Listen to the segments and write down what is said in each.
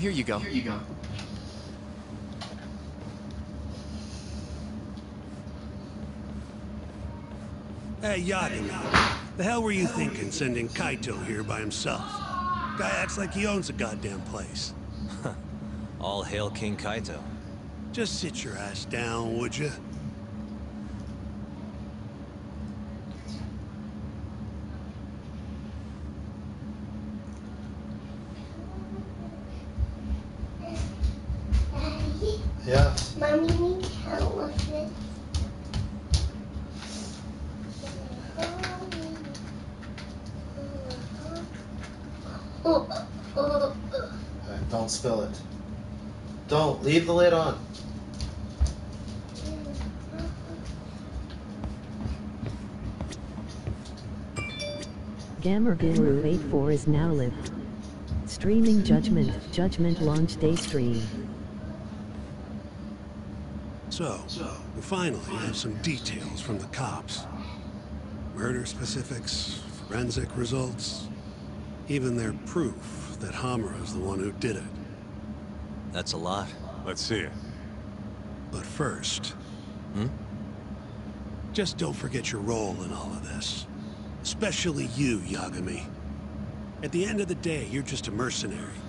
Here you go. Hey, Yagami. The hell were you thinking sending Kaito here by himself? Guy acts like he owns the goddamn place. All hail King Kaito. Just sit your ass down, would you? Yeah. Mommy needs help with it. Alright, don't spill it. Don't. Leave the lid on. Gamer Guru 84 is now live. Streaming Judgment launch day stream. So, we finally have some details from the cops. Murder specifics, forensic results, even their proof that Hamura's the one who did it. That's a lot. Let's see it. But first... Just don't forget your role in all of this. Especially you, Yagami. At the end of the day, you're just a mercenary.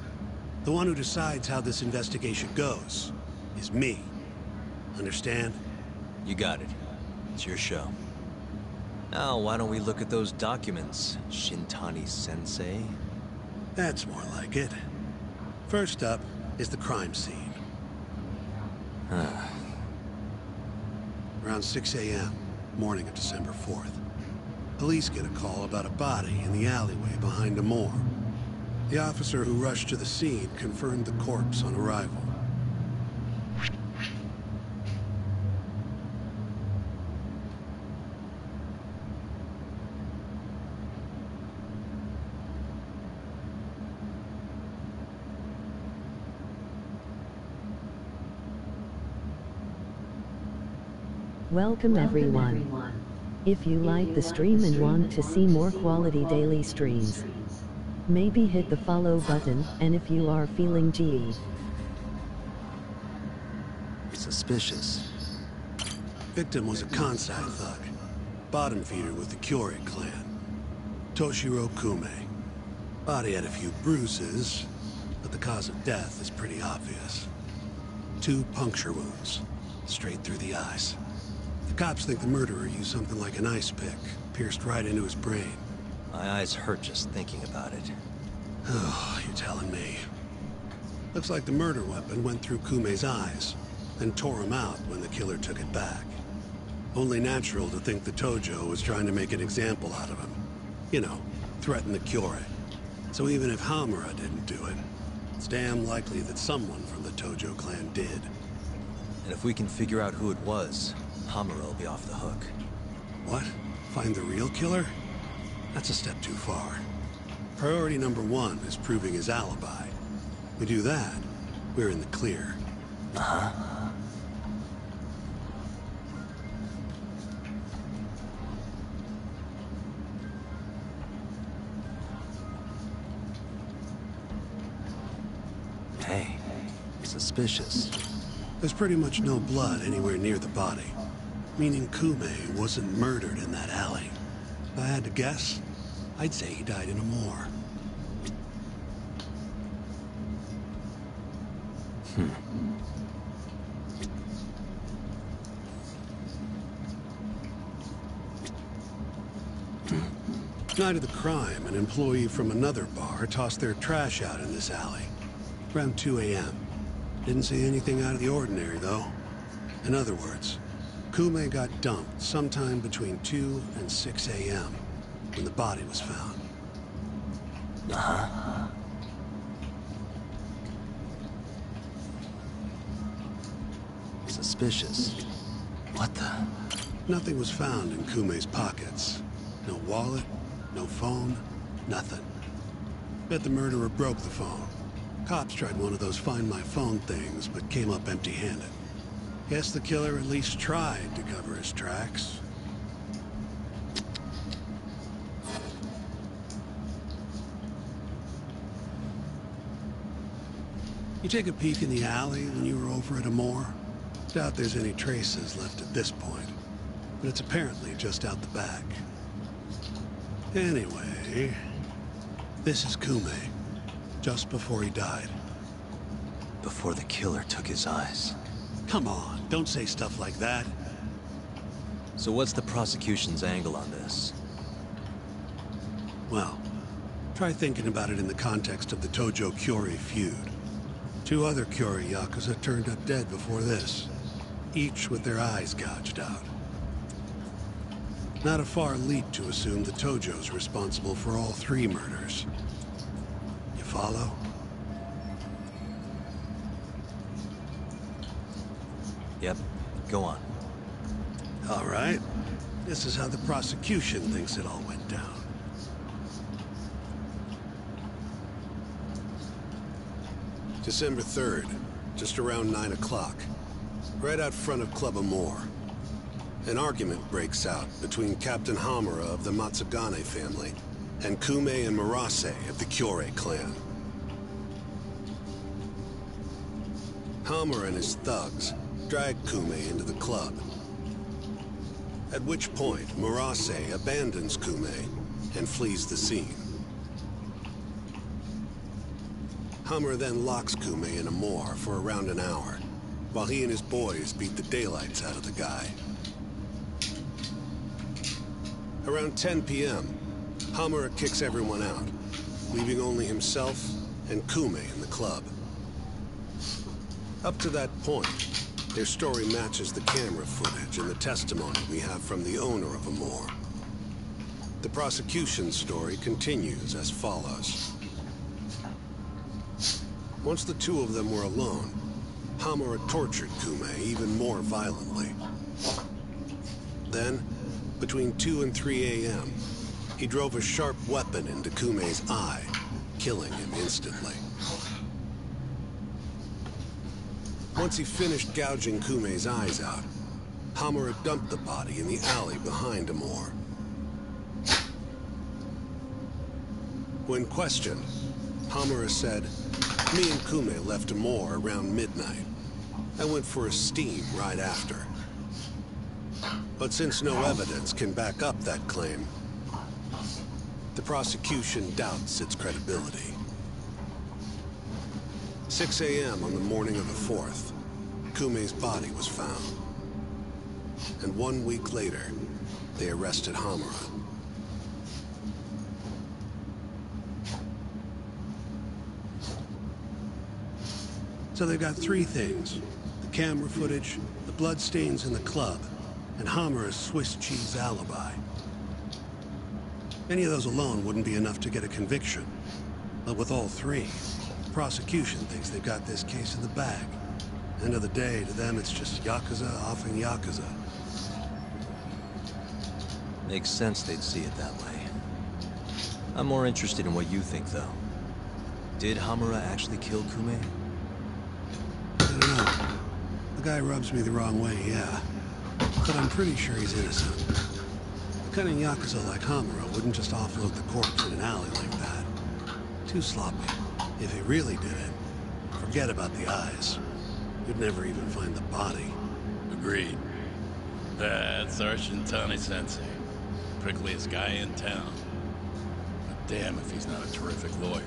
The one who decides how this investigation goes is me. Understand? You got it. It's your show. Now, why don't we look at those documents, Shintani-sensei? That's more like it. First up is the crime scene. Around 6 a.m., morning of December 4th. Police get a call about a body in the alleyway behind a moor. The officer who rushed to the scene confirmed the corpse on arrival. Welcome everyone. If you like the stream and want to see more quality daily streams, maybe hit the follow button, and if you are feeling G. Suspicious. Victim was a Kansai thug, bottom feeder with the Kyorei clan. Toshiro Kume. Body had a few bruises, but the cause of death is pretty obvious. 2 puncture wounds, straight through the eyes. The cops think the murderer used something like an ice pick, pierced right into his brain. My eyes hurt just thinking about it. Oh, you're telling me. Looks like the murder weapon went through Kume's eyes, then tore him out when the killer took it back. Only natural to think the Tojo was trying to make an example out of him. You know, threaten the Kyorei. So even if Hamura didn't do it, it's damn likely that someone from the Tojo clan did. And if we can figure out who it was, Hamura will be off the hook. What? Find the real killer? That's a step too far. Priority number 1 is proving his alibi. We do that, we're in the clear. Hey, suspicious. There's pretty much no blood anywhere near the body, meaning Kume wasn't murdered in that alley. If I had to guess, I'd say he died in a moor. Night of the crime, an employee from another bar tossed their trash out in this alley. Around 2 a.m. Didn't see anything out of the ordinary, though. In other words, Kume got dumped sometime between 2 and 6 a.m. when the body was found. Suspicious. What the? Nothing was found in Kume's pockets. No wallet, no phone, nothing. Bet the murderer broke the phone. Cops tried one of those Find My Phone things, but came up empty-handed. Guess the killer at least tried to cover his tracks. You take a peek in the alley when you were over at Amor? Doubt there's any traces left at this point, but it's apparently just out the back. Anyway, this is Kume, just before he died. Before the killer took his eyes. Come on, don't say stuff like that. So what's the prosecution's angle on this? Well, try thinking about it in the context of the Tojo-Kyori feud. 2 other Kyori Yakuza turned up dead before this, each with their eyes gouged out. Not a far leap to assume the Tojo's responsible for all 3 murders. You follow? Yep, go on. All right. This is how the prosecution thinks it all went down. December 3rd, just around 9 o'clock, right out front of Club Amor. An argument breaks out between Captain Hamura of the Matsugane family and Kume and Murase of the Kyorei clan. Hamura and his thugs drag Kume into the club. At which point, Murase abandons Kume and flees the scene. Hamura then locks Kume in Amor for around an hour, while he and his boys beat the daylights out of the guy. Around 10 p.m., Hamura kicks everyone out, leaving only himself and Kume in the club. Up to that point, their story matches the camera footage and the testimony we have from the owner of Amor. The prosecution's story continues as follows. Once the 2 of them were alone, Hamura tortured Kume even more violently. Then, between 2 and 3 a.m., he drove a sharp weapon into Kume's eye, killing him instantly. Once he finished gouging Kume's eyes out, Hamura dumped the body in the alley behind Amor. When questioned, Hamura said, "Me and Kume left Amor around midnight. I went for a steam right after." But since no evidence can back up that claim, the prosecution doubts its credibility. 6 a.m. on the morning of the 4th, Kume's body was found. And 1 week later, they arrested Hamura. So they've got 3 things: the camera footage, the bloodstains in the club, and Hamura's Swiss cheese alibi. Any of those alone wouldn't be enough to get a conviction. But with all 3, the prosecution thinks they've got this case in the bag. End of the day, to them it's just Yakuza offing Yakuza. Makes sense they'd see it that way. I'm more interested in what you think, though. Did Hamura actually kill Kume? I don't know. The guy rubs me the wrong way, yeah. But I'm pretty sure he's innocent. A cunning Yakuza like Hamura wouldn't just offload the corpse in an alley like that. Too sloppy. If he really did it, forget about the eyes. You'd never even find the body. Agreed. That's our Shintani-sensei. Prickliest guy in town. But damn if he's not a terrific lawyer.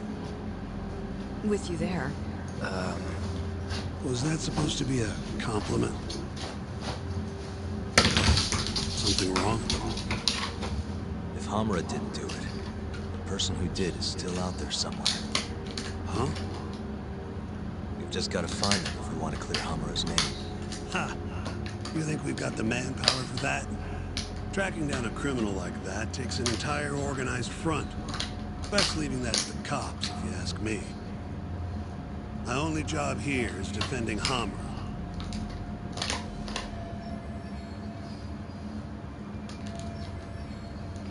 With you there. Was that supposed to be a compliment? Something wrong? If Hamura didn't do it, the person who did is still out there somewhere. Huh? We've just got to find him if we want to clear Hamura's name. Ha! You think we've got the manpower for that? Tracking down a criminal like that takes an entire organized front. Best leaving that to the cops, if you ask me. My only job here is defending Hamura.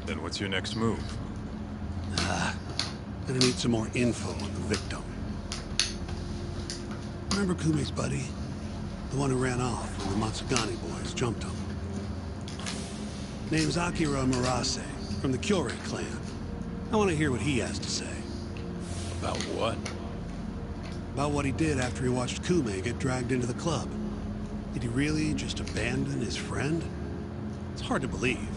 Then what's your next move? Gonna need some more info on the victim. Remember Kume's buddy? The one who ran off when the Matsugane boys jumped him. Name's Akira Murase, from the Kyorei clan. I want to hear what he has to say. About what? About what he did after he watched Kume get dragged into the club. Did he really just abandon his friend? It's hard to believe.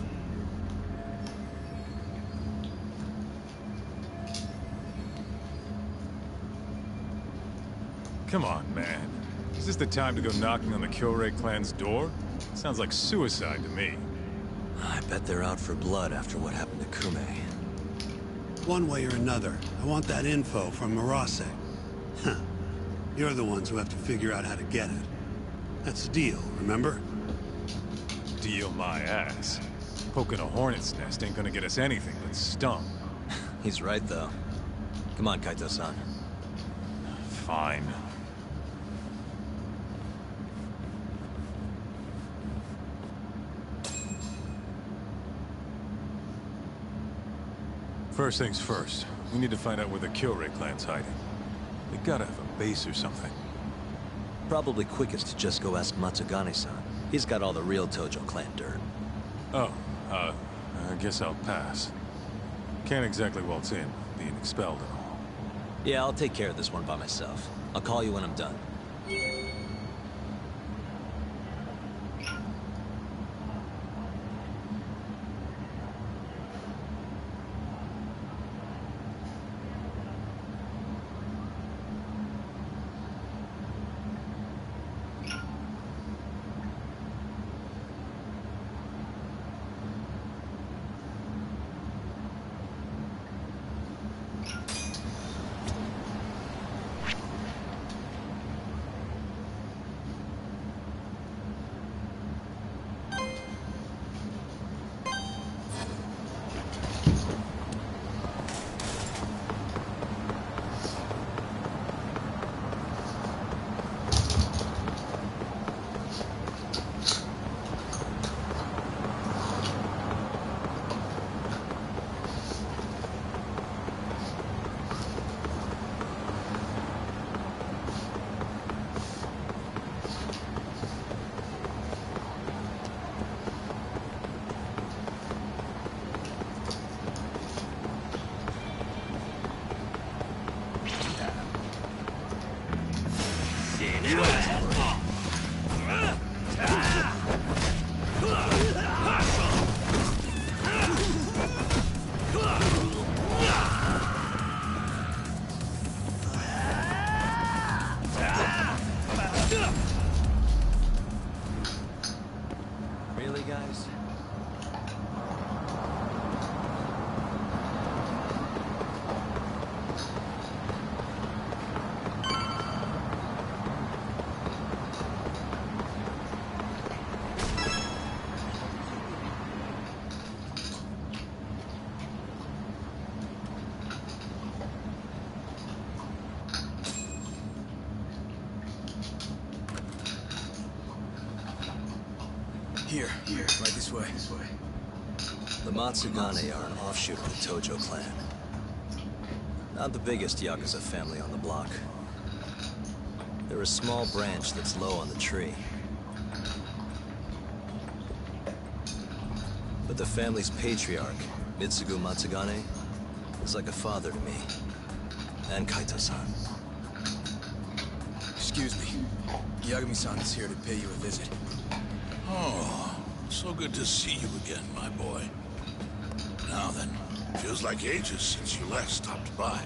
Come on, man. Is this the time to go knocking on the Kyorei clan's door? Sounds like suicide to me. I bet they're out for blood after what happened to Kume. One way or another, I want that info from Murase. Huh. You're the ones who have to figure out how to get it. That's the deal, remember? Deal my ass. Poking a hornet's nest ain't gonna get us anything but stung. He's right, though. Come on, Kaito-san. Fine. First things first, we need to find out where the Kyorei clan's hiding. They gotta have a base or something. Probably quickest to just go ask Matsugane-san. He's got all the real Tojo clan dirt. Oh, I guess I'll pass. Can't exactly waltz in, being expelled and all. Yeah, I'll take care of this one by myself. I'll call you when I'm done. Really, guys? Here, right this way. The Matsugane are an offshoot of the Tojo clan. Not the biggest Yakuza family on the block. They're a small branch that's low on the tree. But the family's patriarch, Mitsugu Matsugane, is like a father to me. And Kaito-san. Excuse me. Yagami-san is here to pay you a visit. Oh, so good to see you again, my boy. Now then, feels like ages since you last stopped by.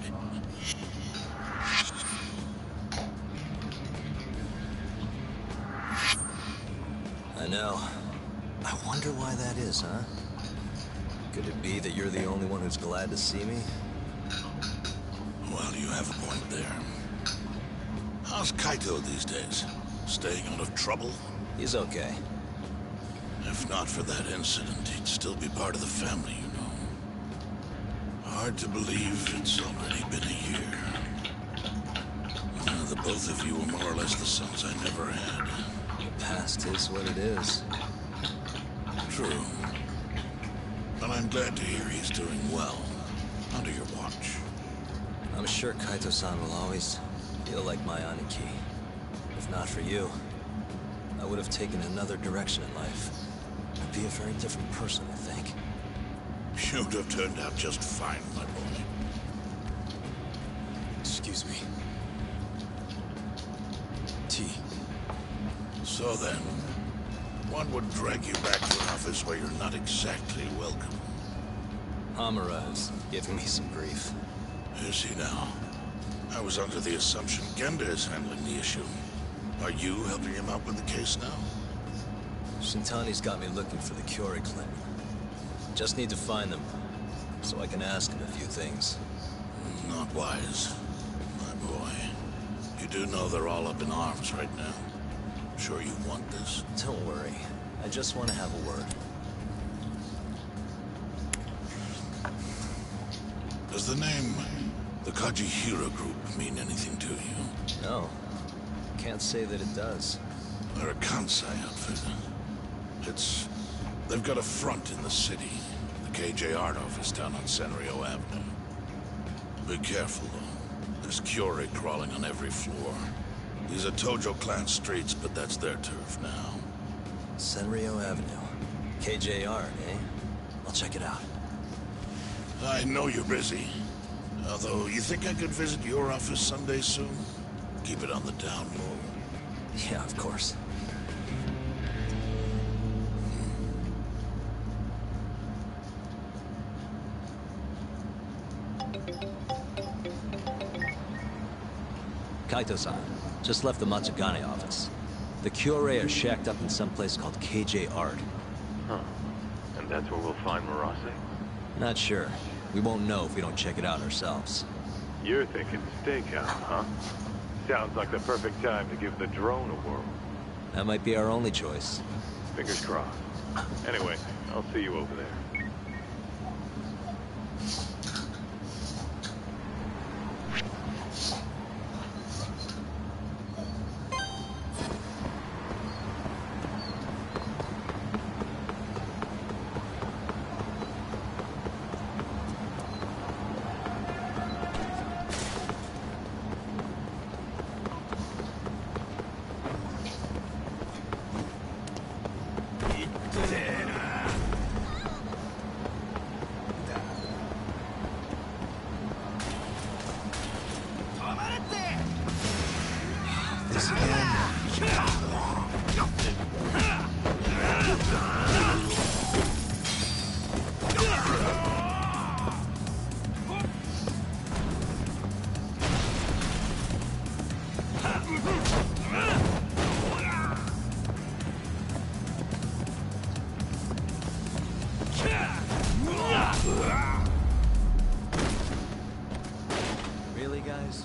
I know. I wonder why that is, huh? Could it be that you're the only one who's glad to see me? Well, you have a point there. How's Kaito these days? Staying out of trouble? He's okay. If not for that incident, he'd still be part of the family, you know. Hard to believe it's already been a year. The both of you were more or less the sons I never had. The past is what it is. True. But I'm glad to hear he's doing well, under your watch. I'm sure Kaito-san will always feel like my Aniki. If not for you, I would have taken another direction in life. I'd be a very different person, I think. You'd have turned out just fine, my boy. Excuse me. So then, one would drag you back to an office where you're not exactly welcome. Hamura is giving me some grief. Is he now? I was under the assumption Genda is handling the issue. Are you helping him out with the case now? Shintani's got me looking for the Curie clan. Just need to find them, so I can ask him a few things. Not wise, my boy. You do know they're all up in arms right now. Sure you want this? Don't worry. I just want to have a word. Does the name the Kajihira Group mean anything to you? No. Can't say that it does. They're a Kansai outfit. They've got a front in the city. The KJ Art office down on Senryo Avenue. Be careful, though. There's Curie crawling on every floor. These are Tojo clan streets, but that's their turf now. Senryo Avenue. KJ Art, eh? I'll check it out. I know you're busy. Although, you think I could visit your office someday soon? Keep it on the down low. Yeah, of course. Kaito-san, just left the Matsugane office. The Curie are shacked up in some place called KJ Art. Huh. And that's where we'll find Murase? Not sure. We won't know if we don't check it out ourselves. You're thinking stakeout, huh? Sounds like the perfect time to give the drone a whirl. That might be our only choice. Fingers crossed. Anyway, I'll see you over there. Really, guys?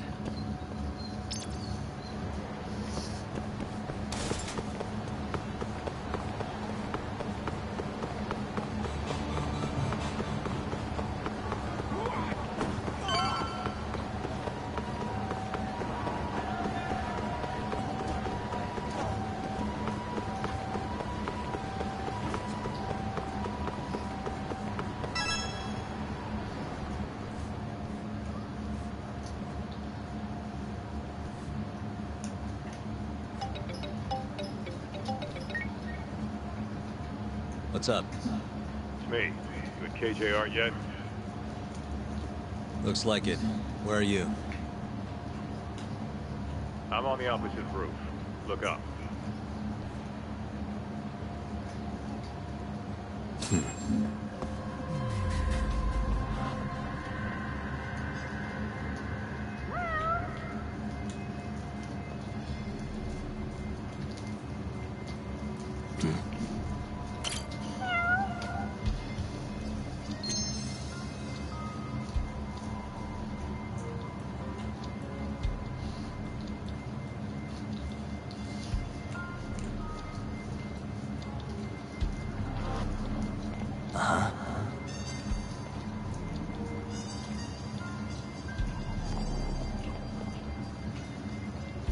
What's up? It's me. You at KJ Art yet? Looks like it. Where are you? I'm on the opposite roof. Look up.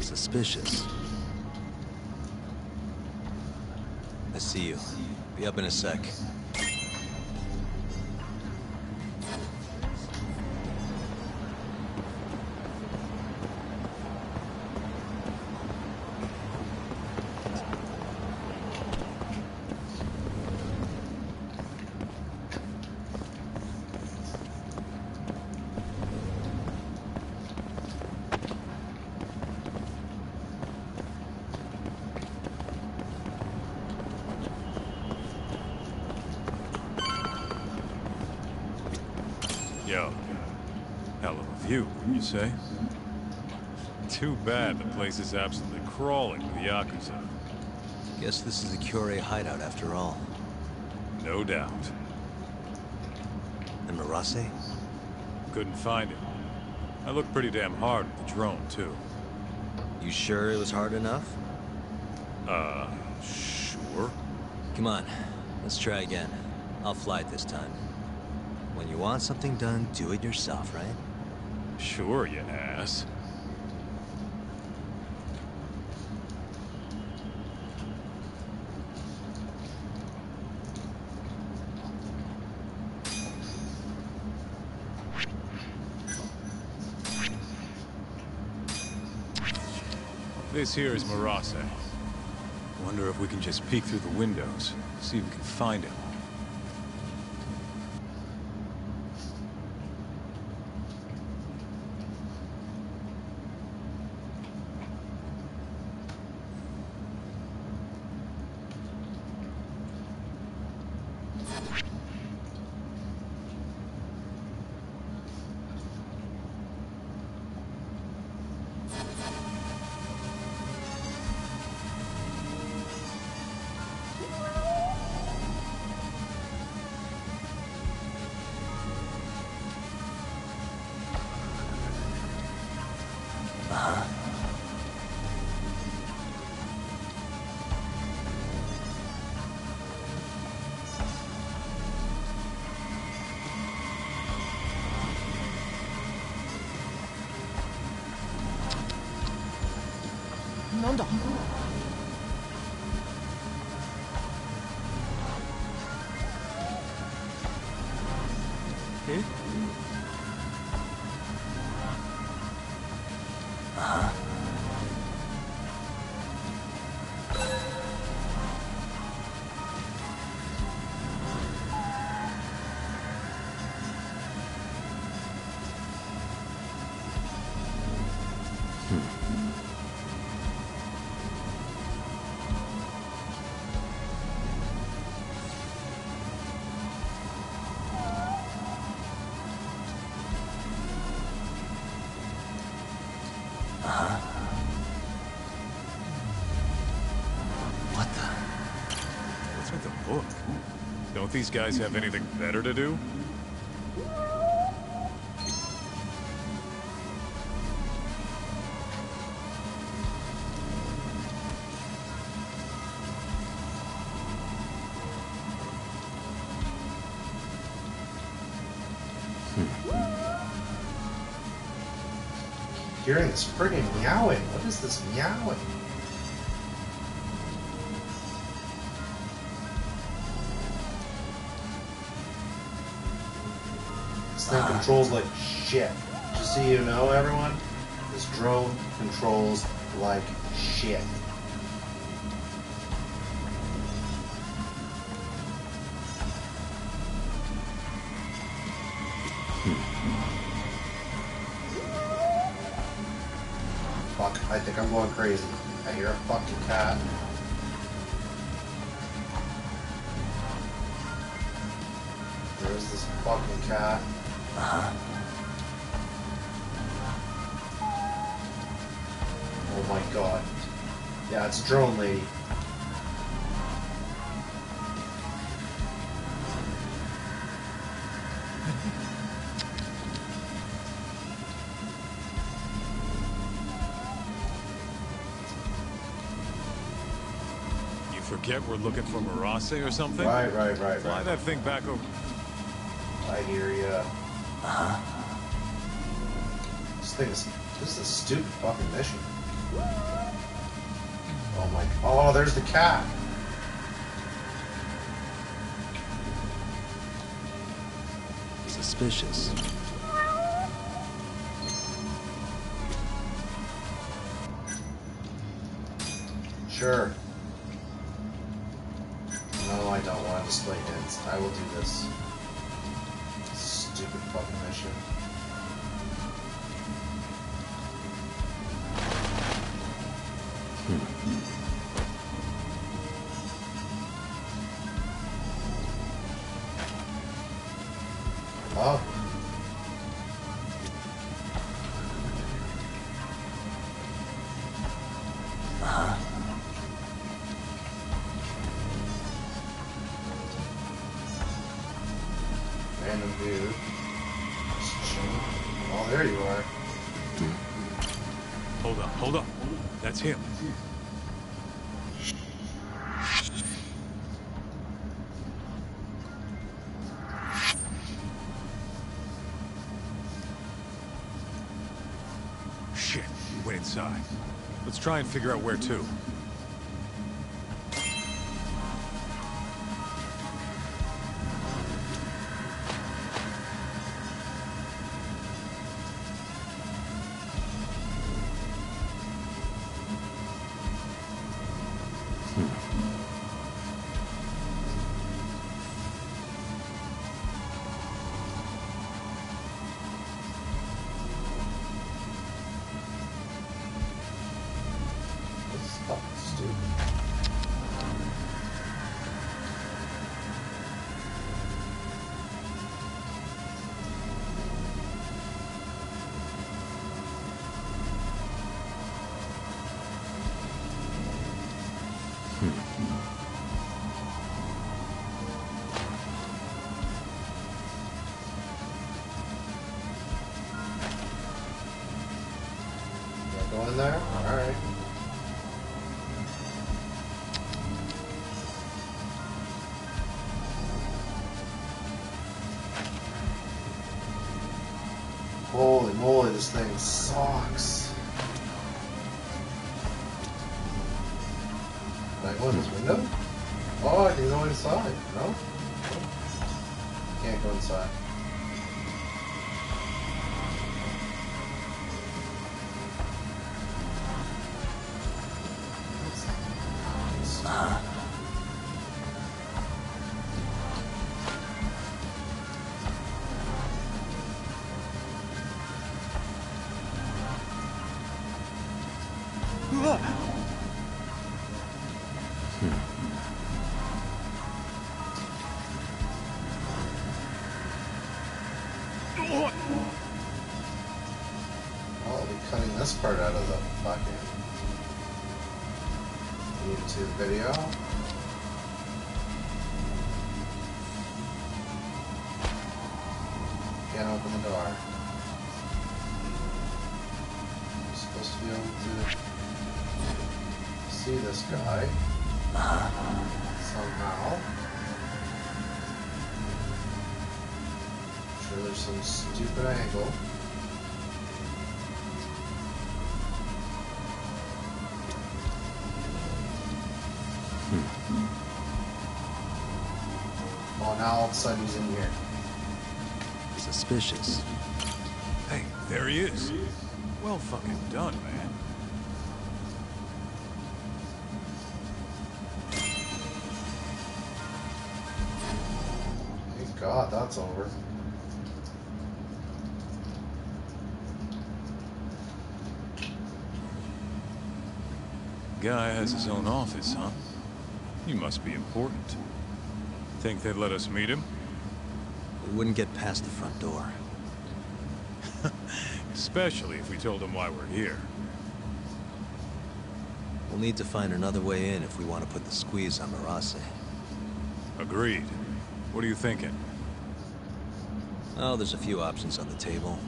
Suspicious. I see you. Be up in a sec. Yo, hell of a view, wouldn't you say? Too bad the place is absolutely crawling with Yakuza. Guess this is the Kyorei hideout after all. No doubt. And Murase? Couldn't find him. I looked pretty damn hard with the drone, too. You sure it was hard enough? Sure. Come on, let's try again. I'll fly it this time. When you want something done, do it yourself, right? Sure, you ass. This here is Murase. Wonder if we can just peek through the windows, see if we can find him. What's with the book? Don't these guys have anything better to do? Hearing this friggin' meowing. What is this meowing? This thing controls like shit. Just so you know, everyone, this drone controls like shit. Fuck, I think I'm going crazy. I hear a fucking cat. There's this fucking cat. Oh my god. Yeah, it's a drone lady. Forget we're looking for Murase or something? Right. Fly that thing back over. I hear ya. This is a stupid fucking mission. Oh my, oh, there's the cat. Suspicious. Sure. No, I don't want to display hints. I will do this. Stupid fucking mission. Oh. Random dude. Oh, there you are. Hold up. That's him. Shit, he went inside. Let's try and figure out where to. Go in there? Alright. Holy moly, this thing sucks. Can I go in this window? Oh, I can go inside. No? Can't go inside. I'll be cutting this part out of the fucking YouTube video. Can't open the door. I'm supposed to be able to see this guy somehow. I'm sure there's some stupid angle. Oh, now all of a sudden he's in here. Suspicious. Hey, there he is. Well fucking done, man. Thank God that's over. Guy has his own office, huh? He must be important. Think they'd let us meet him? We wouldn't get past the front door. Especially if we told him why we're here. We'll need to find another way in if we want to put the squeeze on Marase. Agreed. What are you thinking? Oh, there's a few options on the table.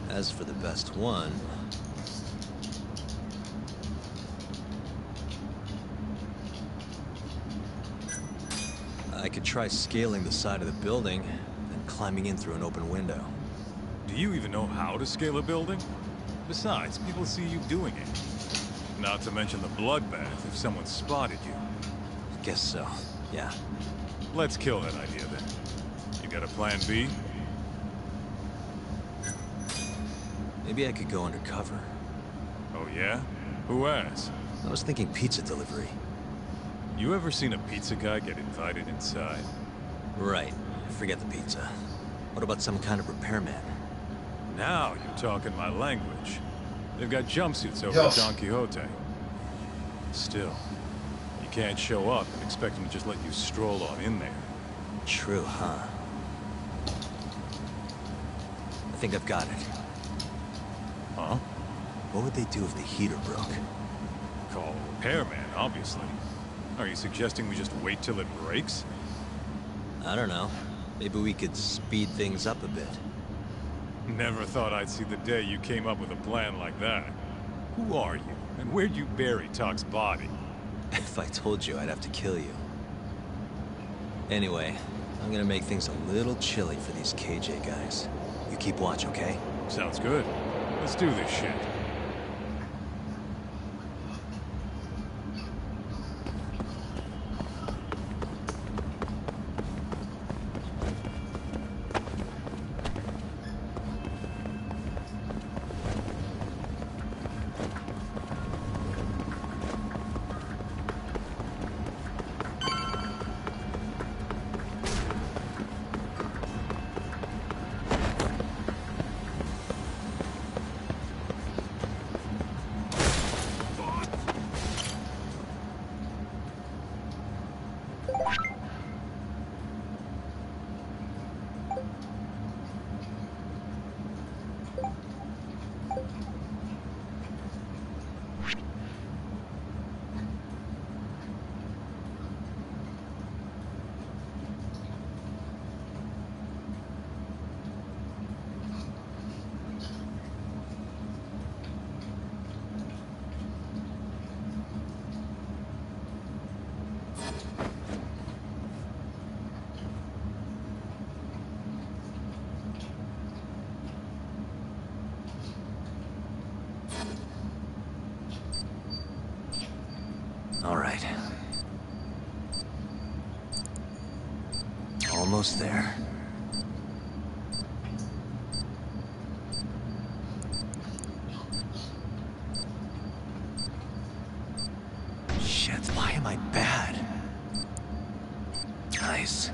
As for the best one... I could try scaling the side of the building, then climbing in through an open window. Do you even know how to scale a building? Besides, people see you doing it. Not to mention the bloodbath if someone spotted you. Guess so, yeah. Let's kill that idea then. You got a plan B? Maybe I could go undercover. Oh yeah? Who has? I was thinking pizza delivery. You ever seen a pizza guy get invited inside? Right. Forget the pizza. What about some kind of repairman? Now you're talking my language. They've got jumpsuits over at Don Quixote. Still, you can't show up and expect them to just let you stroll on in there. True, huh? I think I've got it. Huh? What would they do if the heater broke? Call a repairman, obviously. Are you suggesting we just wait till it breaks? I don't know. Maybe we could speed things up a bit. Never thought I'd see the day you came up with a plan like that. Who are you, and where'd you bury Talk's body? If I told you, I'd have to kill you. Anyway, I'm gonna make things a little chilly for these KJ guys. You keep watch, okay? Sounds good. Let's do this shit. All right. Almost there. Shit, why am I bad? Nice.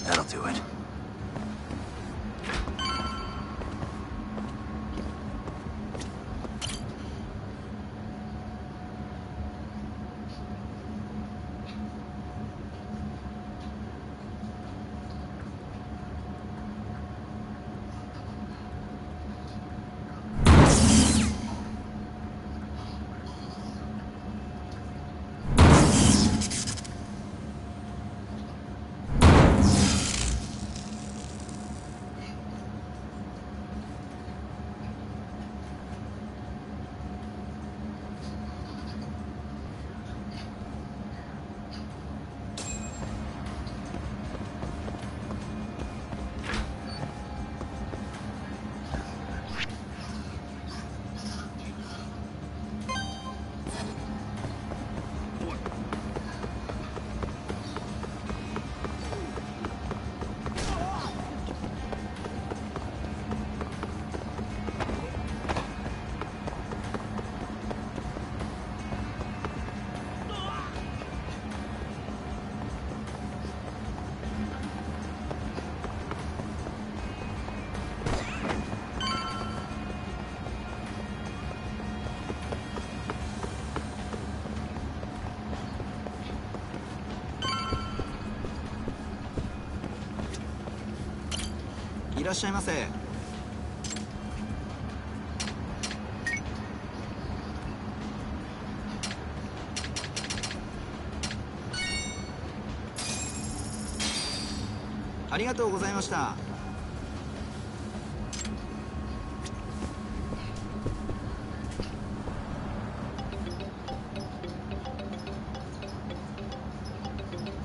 That'll do it.いらっしゃいませ。ありがとうございました。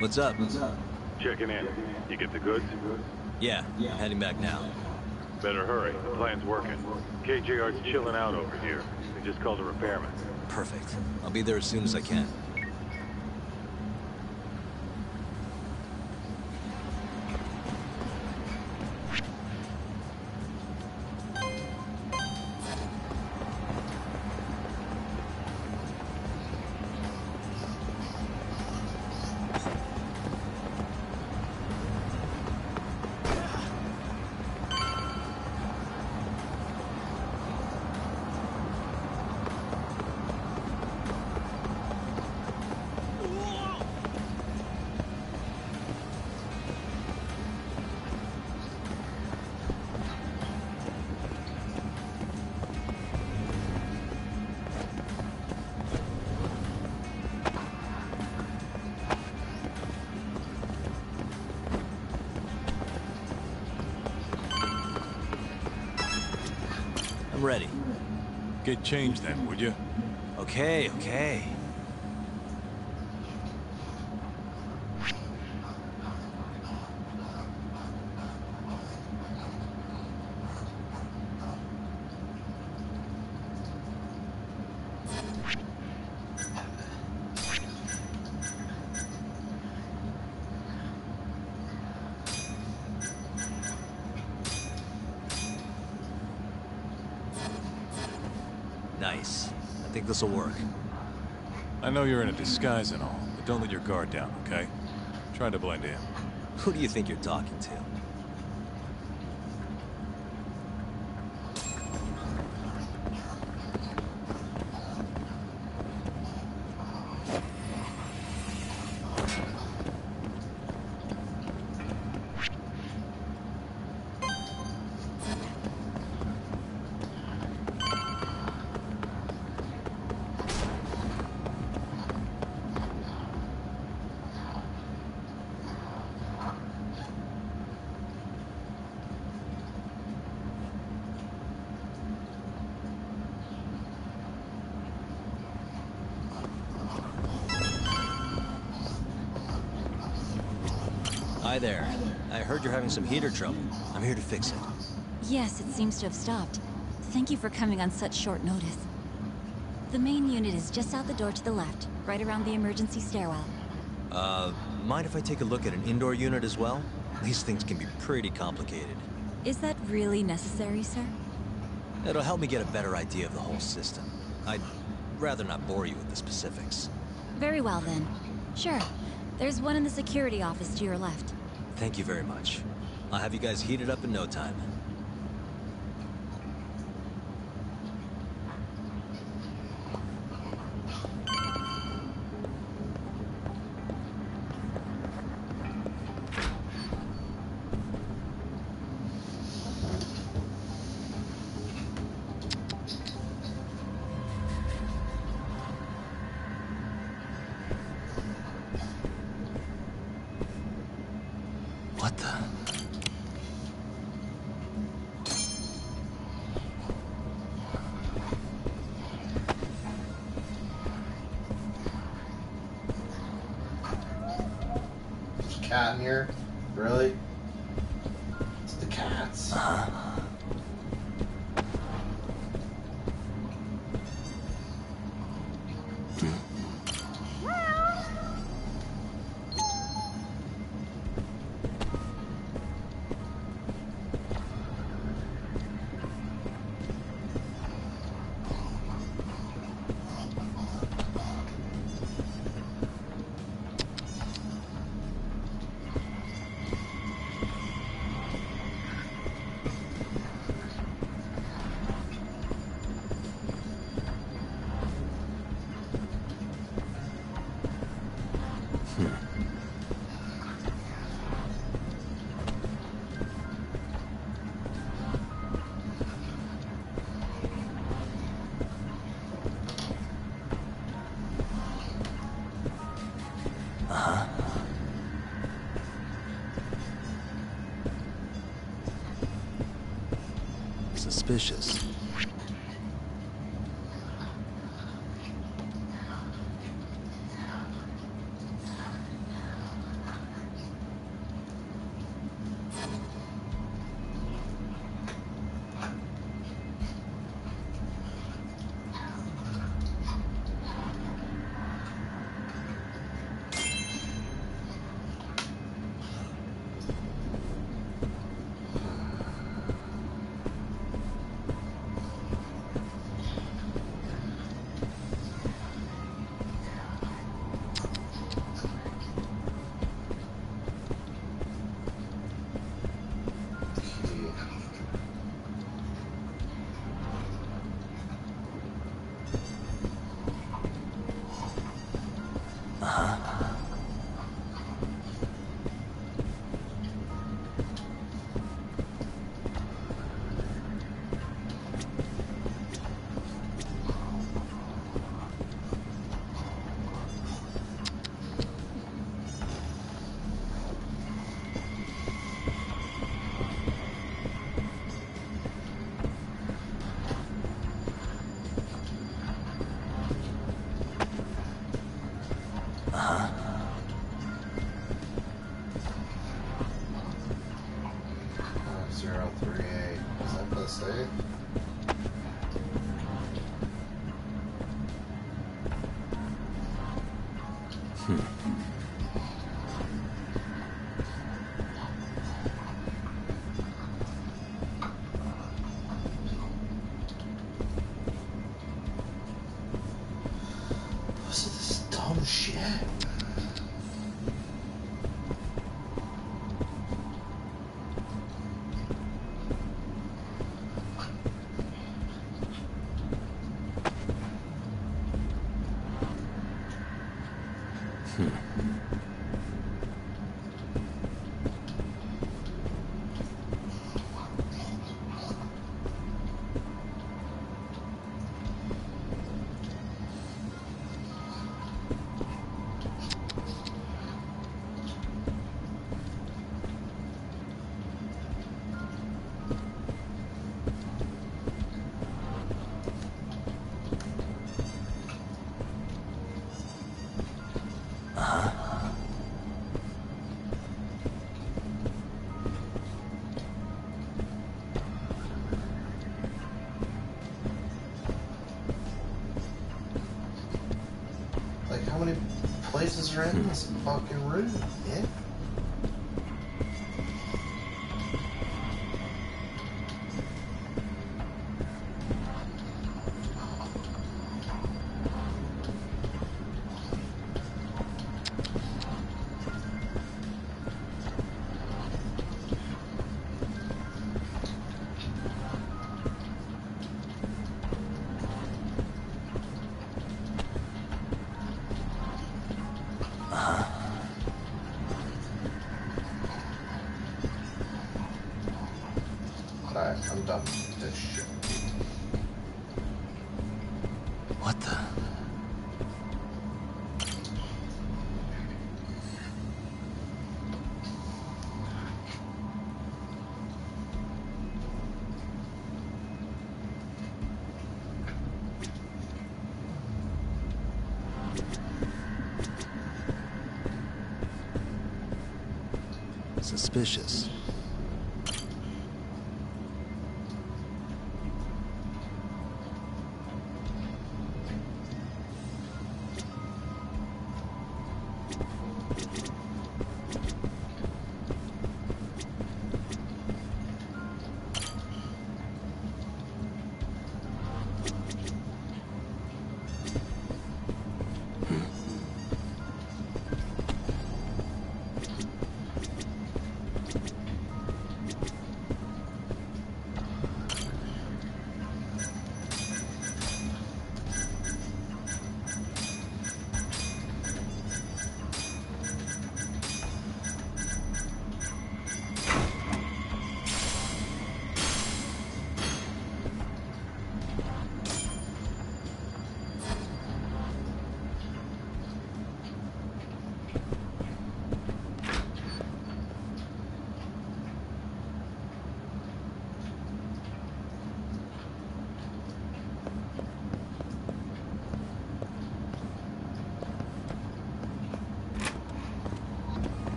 What's up? Checking in. You get the goods? Yeah, I'm heading back now. Better hurry. The plan's working. KJR's chilling out over here. They just called a repairman. Perfect. I'll be there as soon as I can. I'm ready. Get changed then, would you? Okay, okay. Nice. I think this'll work. I know you're in a disguise and all, but don't let your guard down, okay? Try to blend in. Who do you think you're talking to? Hi there. I heard you're having some heater trouble. I'm here to fix it. Yes, it seems to have stopped. Thank you for coming on such short notice. The main unit is just out the door to the left, right around the emergency stairwell. Mind if I take a look at an indoor unit as well? These things can be pretty complicated. Is that really necessary, sir? It'll help me get a better idea of the whole system. I'd rather not bore you with the specifics. Very well, then. Sure. There's one in the security office to your left. Thank you very much. I'll have you guys heated up in no time. What the? There's a cat in here? Really? It's the cats. Suspicious. What's this dumb shit? Like, how many places are in this fucking room, yeah? Alright, I'm done with this shit. What the? Suspicious.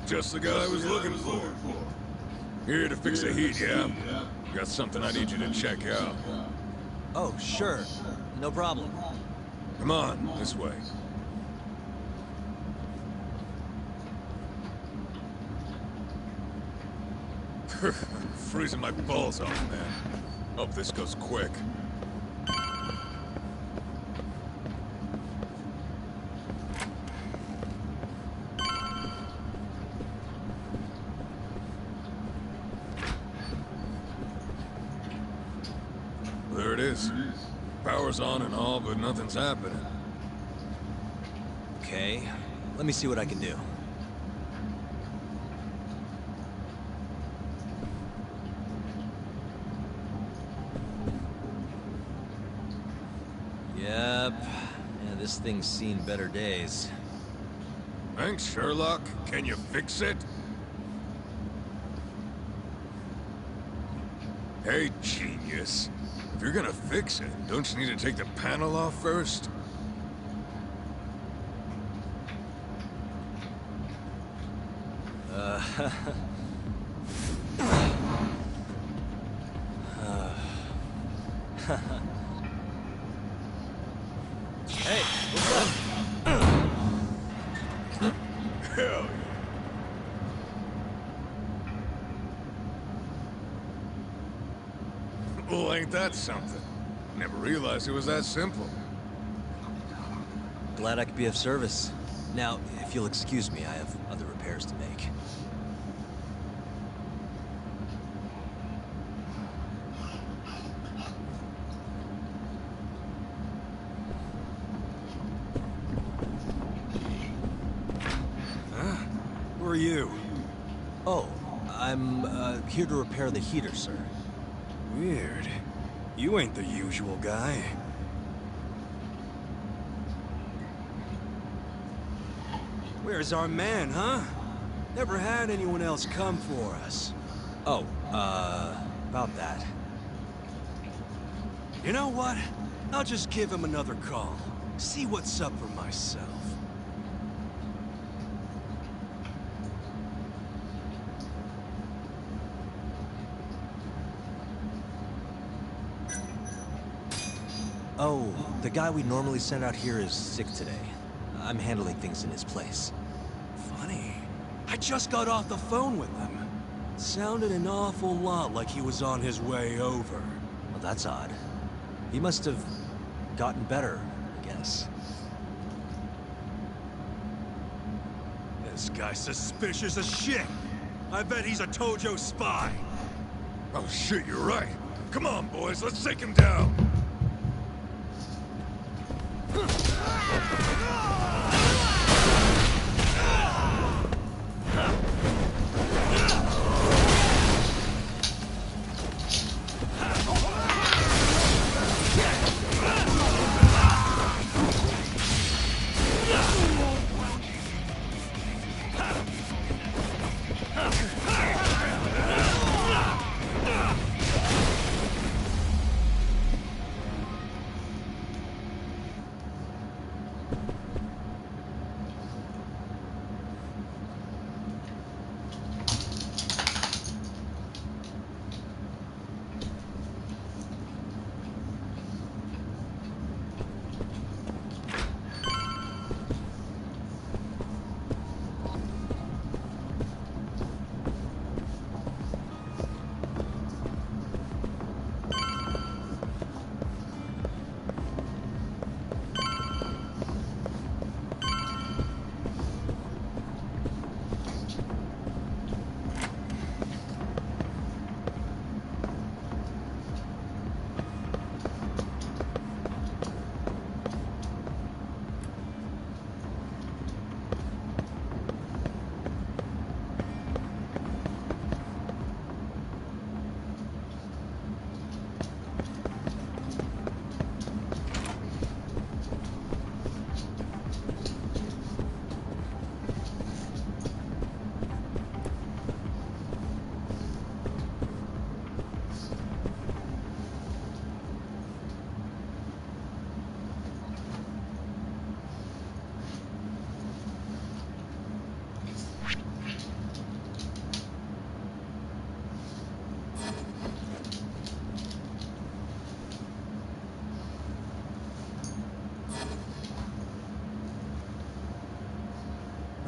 Just the guy I was looking for. Here to fix the heat, yeah? Got something I need you to check out. Oh, sure. No problem. Come on, this way. Freezing my balls off, man. Hope this goes quick. There it is. Power's on and all, but nothing's happening. Okay, let me see what I can do. Yep. Yeah, this thing's seen better days. Thanks, Sherlock. Can you fix it? Hey, genius. If you're gonna fix it, don't you need to take the panel off first? Hey, what's up? Hell yeah. Well, ain't that something? Never realized it was that simple. Glad I could be of service. Now, if you'll excuse me, I have other repairs to make. Huh? Who are you? Oh, I'm here to repair the heater, sir. Weird. You ain't the usual guy. Where's our man, huh? Never had anyone else come for us. Oh, about that. You know what? I'll just give him another call. See what's up for myself. Oh, the guy we normally send out here is sick today. I'm handling things in his place. Funny. I just got off the phone with him. Sounded an awful lot like he was on his way over. Well, that's odd. He must have gotten better, I guess. This guy's suspicious as shit. I bet he's a Tojo spy. Oh shit, you're right. Come on, boys, let's take him down.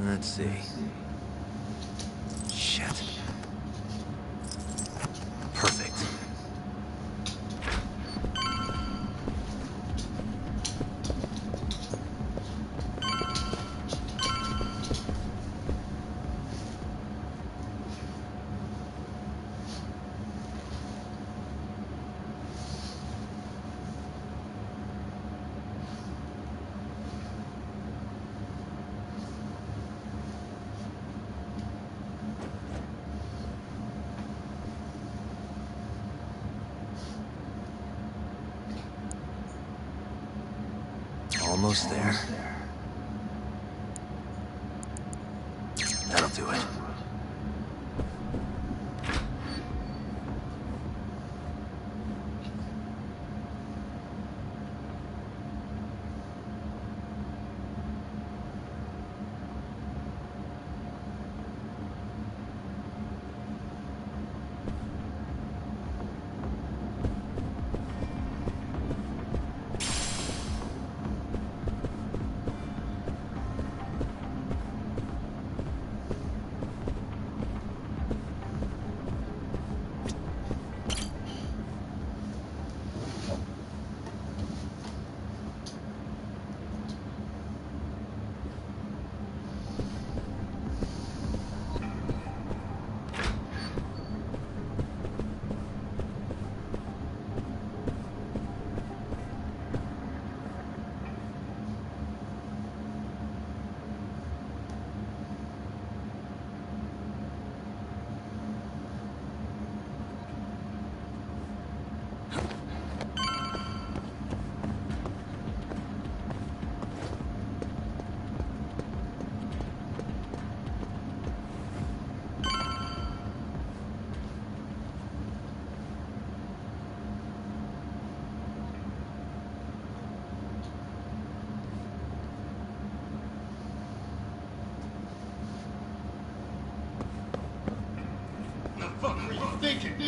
Let's see. Shit. Perfect. Almost there. That'll do it.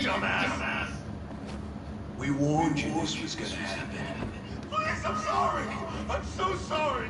dumbass! We warned you this was gonna happen. Please, I'm sorry! I'm so sorry!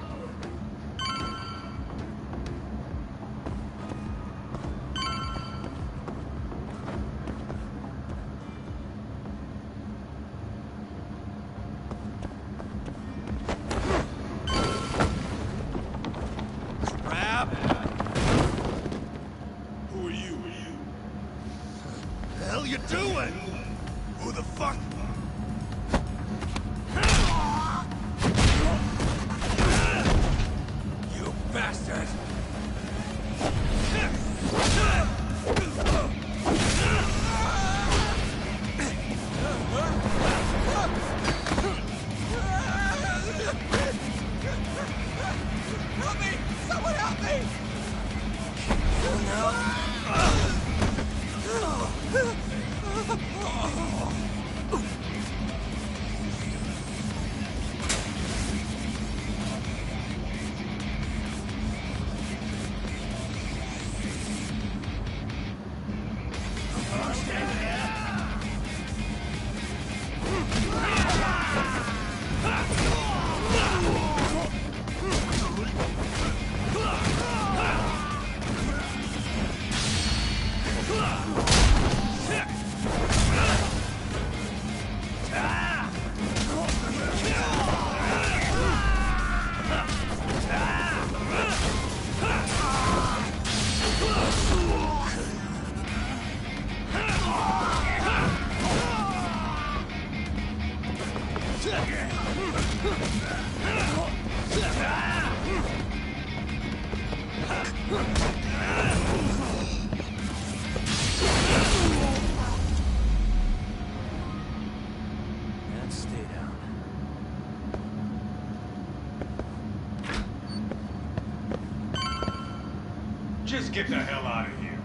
Just get the hell out of here.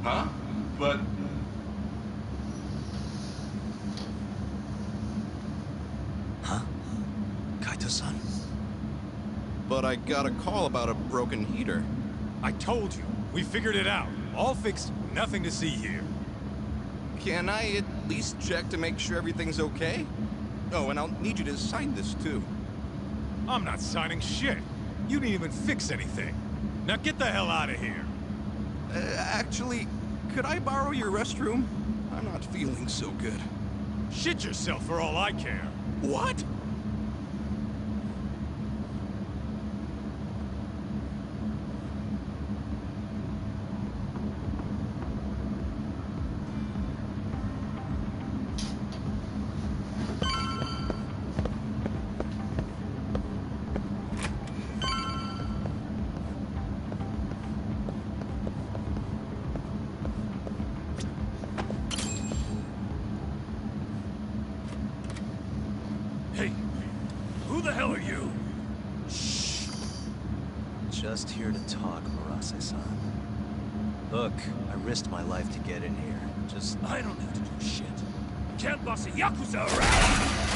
Huh? But... Huh? Kaito-san? But I got a call about a broken heater. I told you. We figured it out. All fixed. Nothing to see here. Can I at least check to make sure everything's okay? Oh, and I'll need you to sign this, too. I'm not signing shit. You didn't even fix anything. Now get the hell out of here. Actually, could I borrow your restroom? I'm not feeling so good. Shit yourself for all I care. What? Just here to talk, Murase-san. Look, I risked my life to get in here. Just... I don't have to do shit. Can't boss a Yakuza around!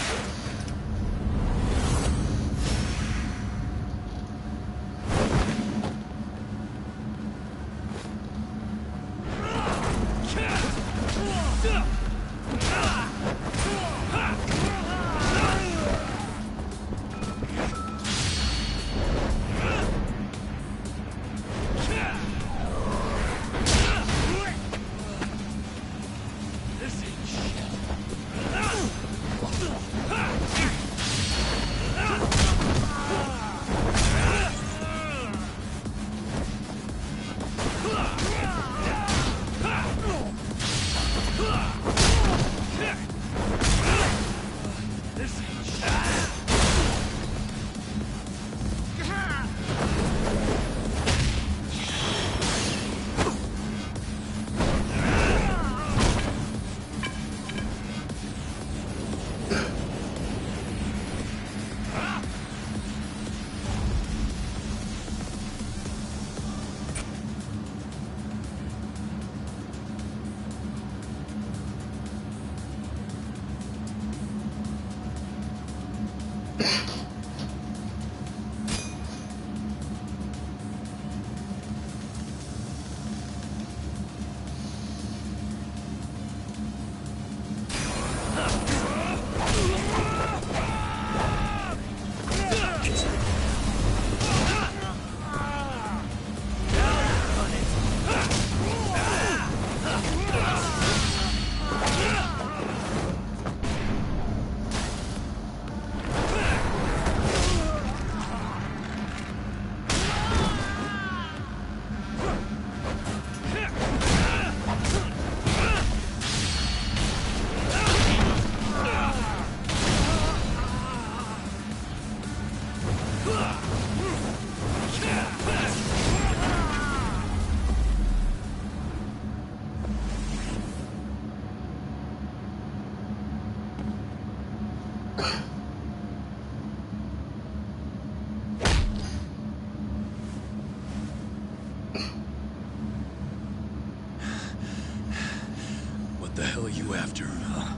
you after, huh?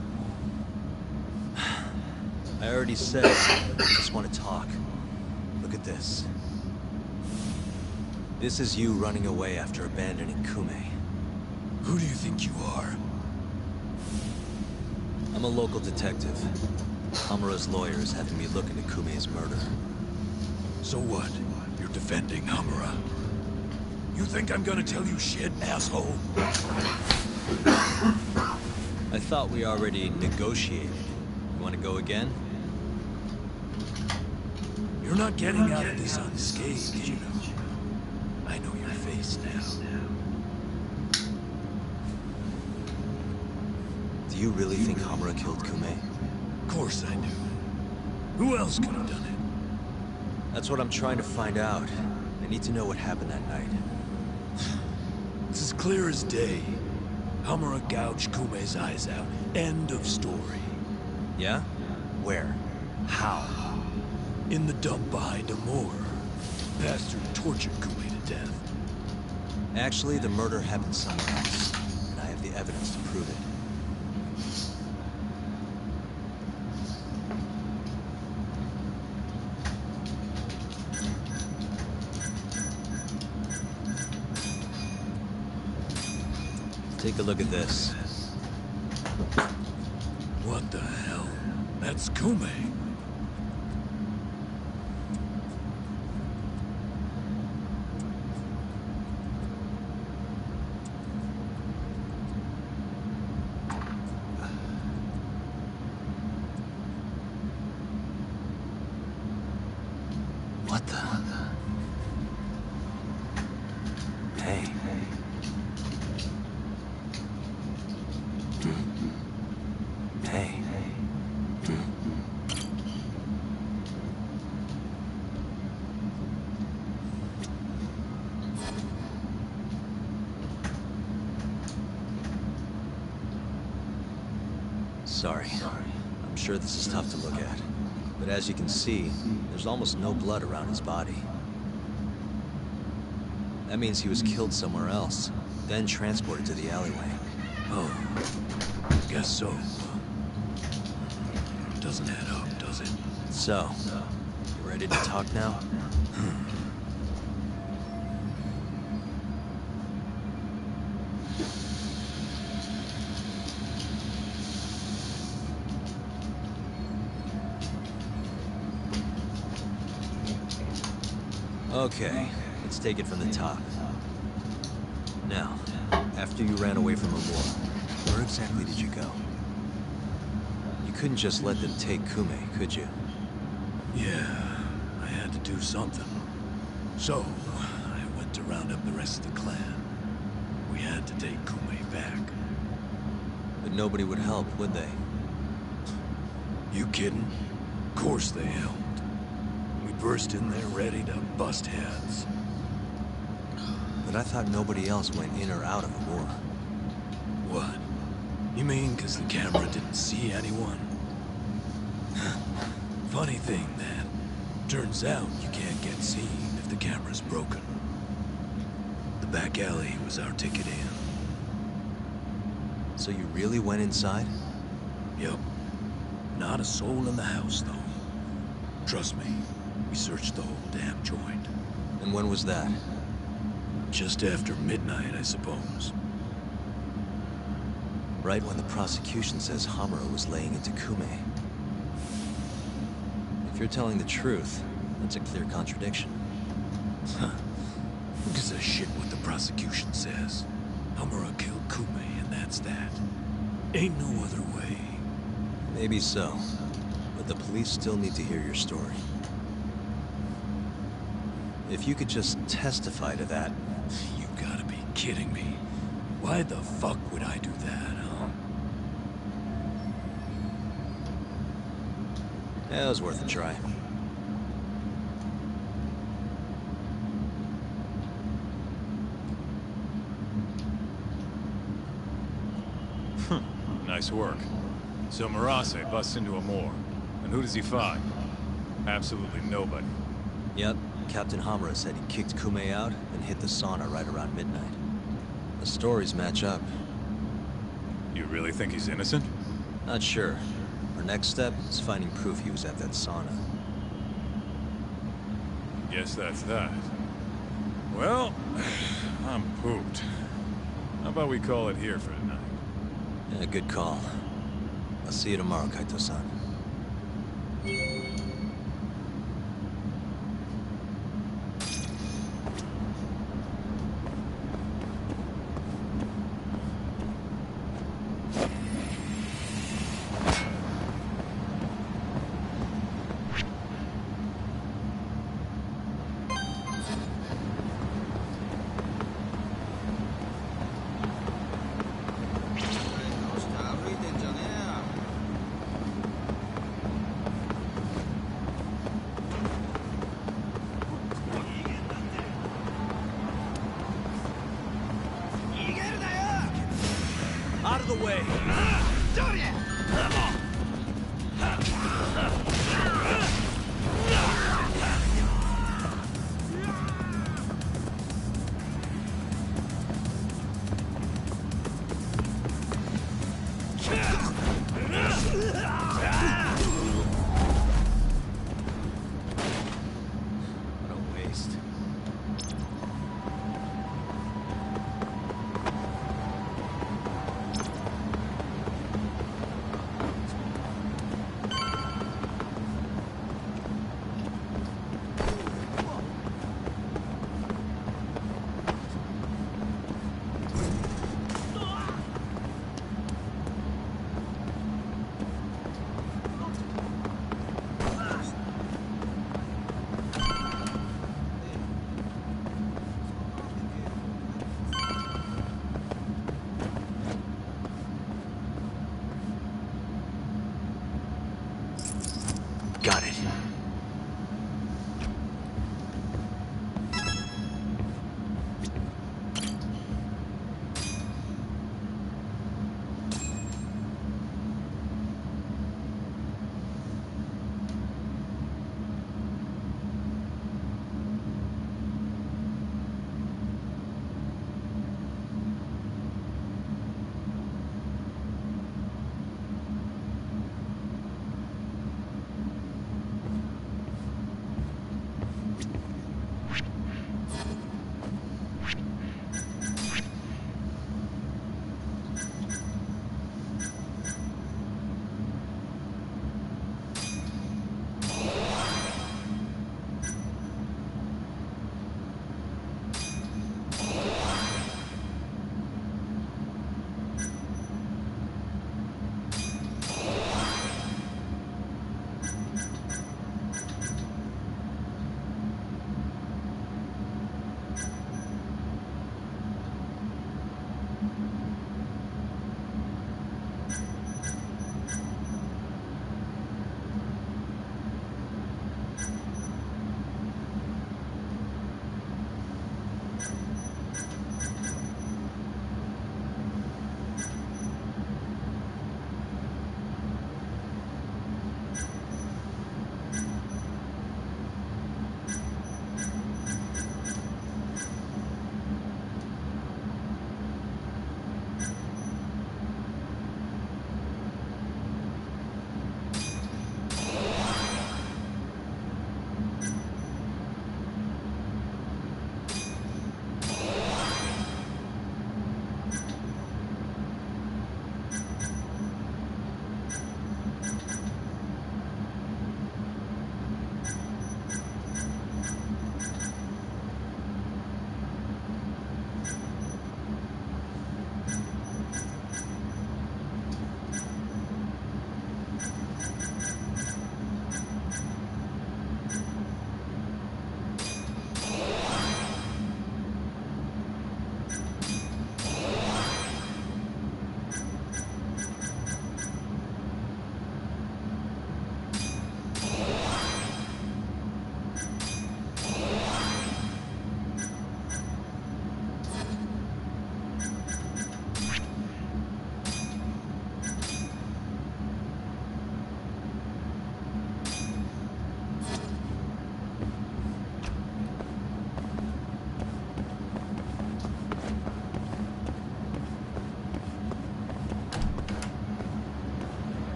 I already said I just want to talk. Look at this. This is you running away after abandoning Kume. Who do you think you are? I'm a local detective. Hamura's lawyer is having me look into Kume's murder. So what? You're defending Hamura? You think I'm gonna tell you shit, asshole? I thought we already negotiated. You want to go again? You're not getting out of this unscathed, you know. I know your face now. Do you really think Hamura killed Kume? Of course I do. Who else could have done it? That's what I'm trying to find out. I need to know what happened that night. It's as clear as day. Hamura gouged Kume's eyes out. End of story. Yeah? Where? How? In the dump behind Amur. Bastard tortured Kume to death. Actually, the murder happened somewhere else, and I have the evidence to prove it. Take a look at this. What the hell? That's Kume. What the? Hey. Hey. Sorry. I'm sure this is tough to look at. But as you can see, there's almost no blood around his body. That means he was killed somewhere else, then transported to the alleyway. Oh, guess so. Doesn't add up, does it? So, you ready to talk now? Okay, let's take it from the top. Now, after you ran away from Amur, where exactly did you go? You couldn't just let them take Kume, could you? Yeah, I had to do something. So, I went to round up the rest of the clan. We had to take Kume back. But nobody would help, would they? You kidding? Of course they helped. We burst in there ready to bust heads. But I thought nobody else went in or out of Amur. What? You mean because the camera didn't see anyone? Funny thing, that. Turns out you can't get seen if the camera's broken. The back alley was our ticket in. So you really went inside? Yep. Not a soul in the house, though. Trust me, we searched the whole damn joint. And when was that? Just after midnight, I suppose. Right when the prosecution says Hamura was laying into Kume. If you're telling the truth, that's a clear contradiction. Huh. Who gives a shit what the prosecution says? Hamura killed Kume, and that's that. Ain't no other way. Maybe so, but the police still need to hear your story. If you could just testify to that. You gotta be kidding me. Why the fuck would I do that, huh? Yeah, it was worth a try. Nice work. So Murase busts into Amur. And who does he find? Absolutely nobody. Yep, Captain Hamura said he kicked Kume out and hit the sauna right around midnight. The stories match up. You really think he's innocent? Not sure. Our next step is finding proof he was at that sauna. Guess that's that. Well, I'm pooped. How about we call it here for tonight? Yeah, good call. I'll see you tomorrow, Kaito-san.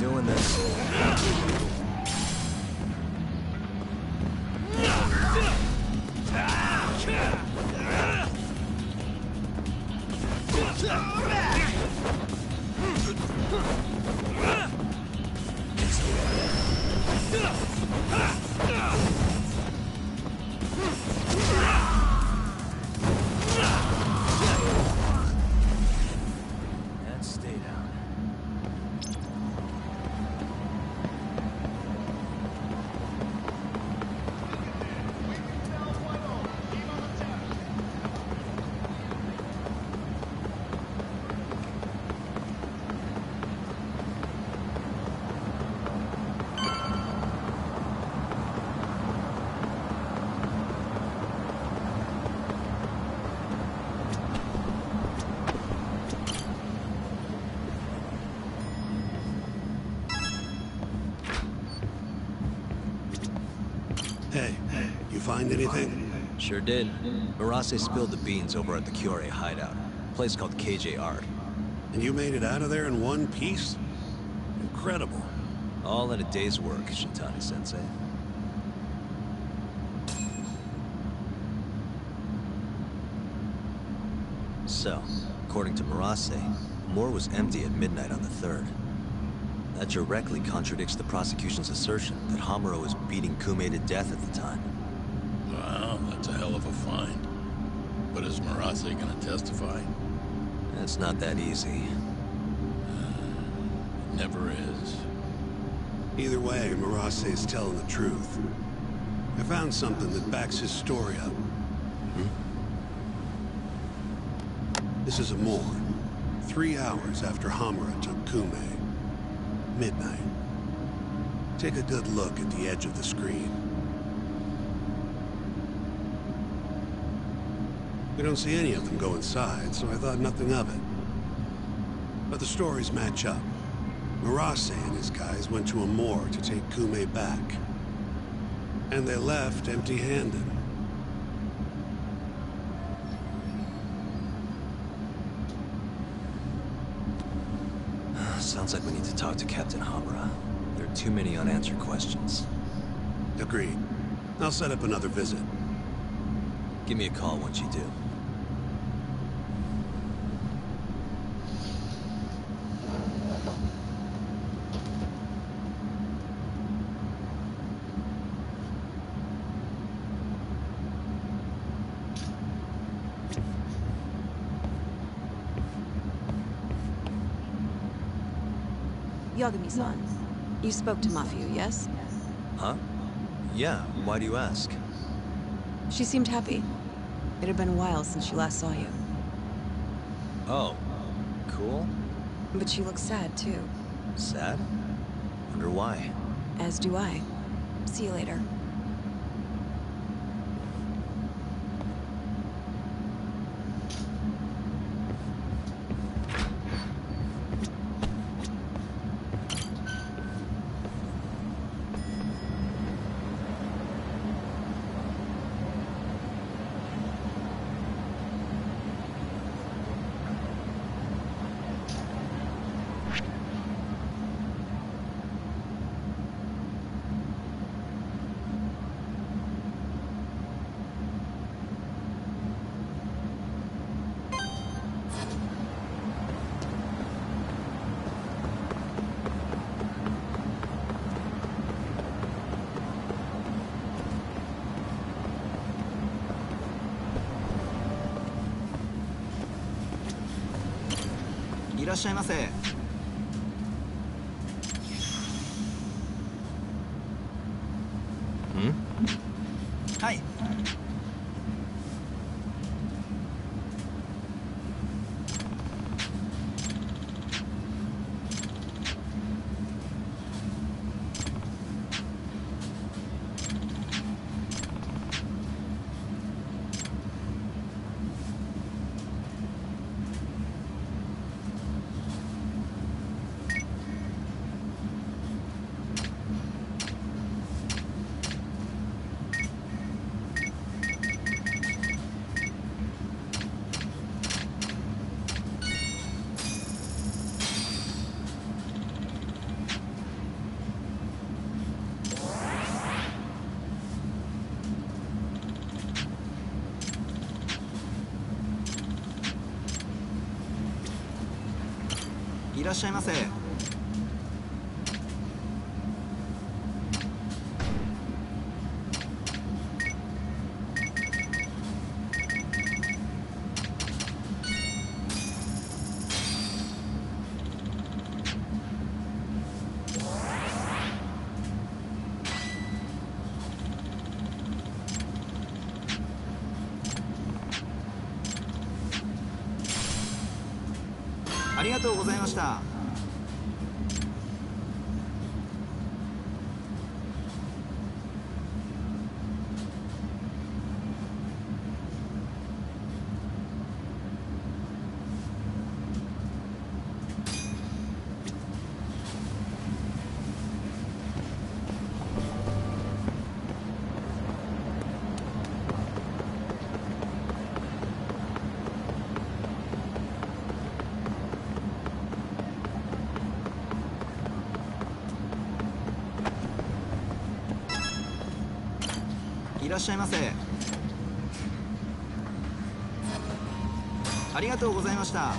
Doing this. And stay down. Hey, you find anything? Sure did. Marase spilled the beans over at the Kyorei hideout. A place called KJ Art. And you made it out of there in one piece? Incredible. All in a day's work, Shintani-sensei. So, according to Marase, Moore was empty at midnight on the 3rd. That directly contradicts the prosecution's assertion that Hamura was beating Kume to death at the time. Wow, that's a hell of a find. But is Marase gonna testify? It's not that easy. Never is. Either way, Marase is telling the truth. I found something that backs his story up. This is a morgue. 3 hours after Hamura took Kume. Midnight. Take a good look at the edge of the screen. We don't see any of them go inside, so I thought nothing of it. But the stories match up. Marase and his guys went to a morgue to take Kume back. And they left empty-handed. Sounds like we need to talk to Captain Hamura. There are too many unanswered questions. Agreed. I'll set up another visit. Give me a call once you do. Yagami-san, you spoke to Mafuyu, yes? Huh? Yeah, why do you ask? She seemed happy. It had been a while since she last saw you. Oh, cool. But she looks sad, too. Sad? Wonder why. As do I. See you later.いらっしゃいませ。はい。いらっしゃいませ。ありがとうございました。いらっしゃいませ。ありがとうございました。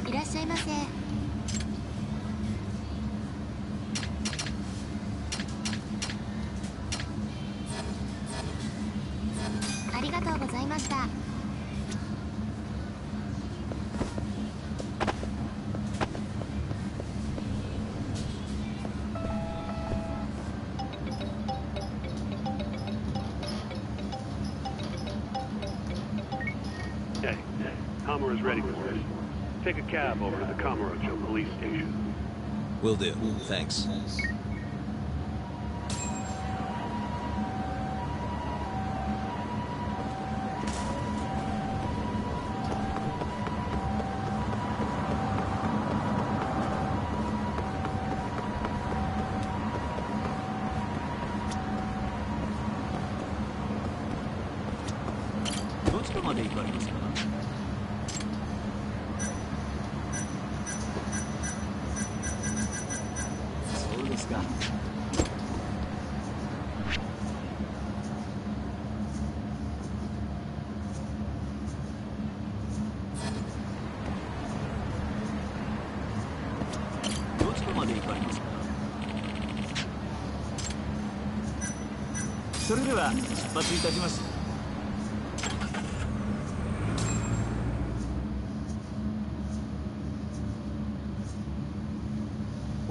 いらっしゃいませ。ありがとうございました。Hey, Hammer is ready for us. Take a cab over to the Kamurocho police station. Will do. Thanks.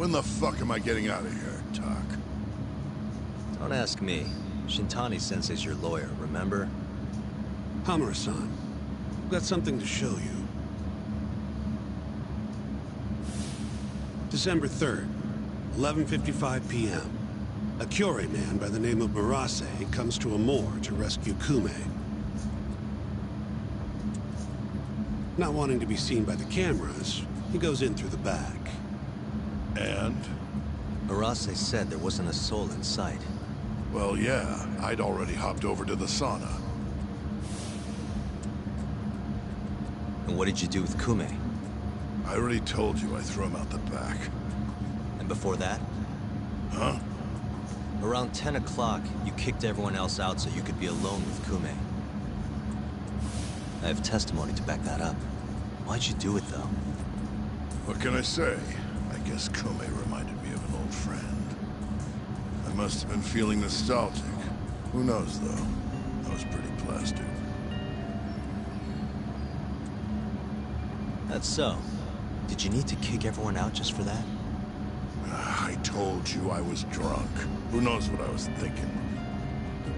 When the fuck am I getting out of here, Tak? Don't ask me. Shintani-sensei's your lawyer, remember? Hamura-san, I've got something to show you. December 3rd, 11:55 p.m. A Kyorei man by the name of Murase comes to Amur to rescue Kume. Not wanting to be seen by the cameras, he goes in through the back. And? Murase said there wasn't a soul in sight. Well, yeah. I'd already hopped over to the sauna. And what did you do with Kume? I already told you I threw him out the back. And before that? Huh? Around 10 o'clock, you kicked everyone else out so you could be alone with Kume. I have testimony to back that up. Why'd you do it, though? What can I say? I guess Kume reminded me of an old friend. I must have been feeling nostalgic. Who knows, though? I was pretty plastic. That's so. Did you need to kick everyone out just for that? I told you I was drunk. Who knows what I was thinking?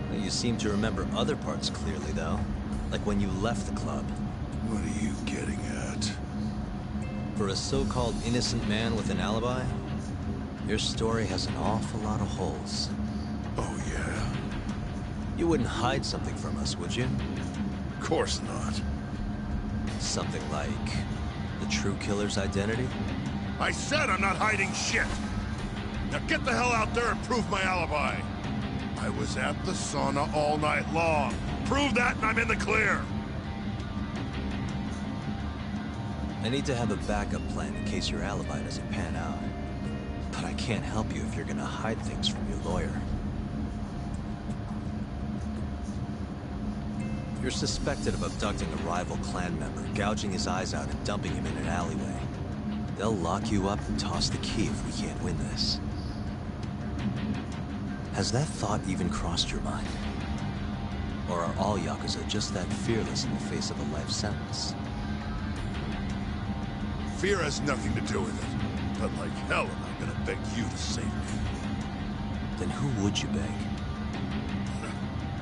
Well, you seem to remember other parts clearly, though. Like when you left the club. What are you getting at? For a so-called innocent man with an alibi, your story has an awful lot of holes. Oh, yeah? You wouldn't hide something from us, would you? Of course not. Something like the true killer's identity? I said I'm not hiding shit! Now get the hell out there and prove my alibi! I was at the sauna all night long. Prove that and I'm in the clear! I need to have a backup plan in case your alibi doesn't pan out. But I can't help you if you're gonna hide things from your lawyer. You're suspected of abducting a rival clan member, gouging his eyes out and dumping him in an alleyway. They'll lock you up and toss the key if we can't win this. Has that thought even crossed your mind? Or are all Yakuza just that fearless in the face of a life sentence? Fear has nothing to do with it. But like hell am I gonna beg you to save me. Then who would you beg?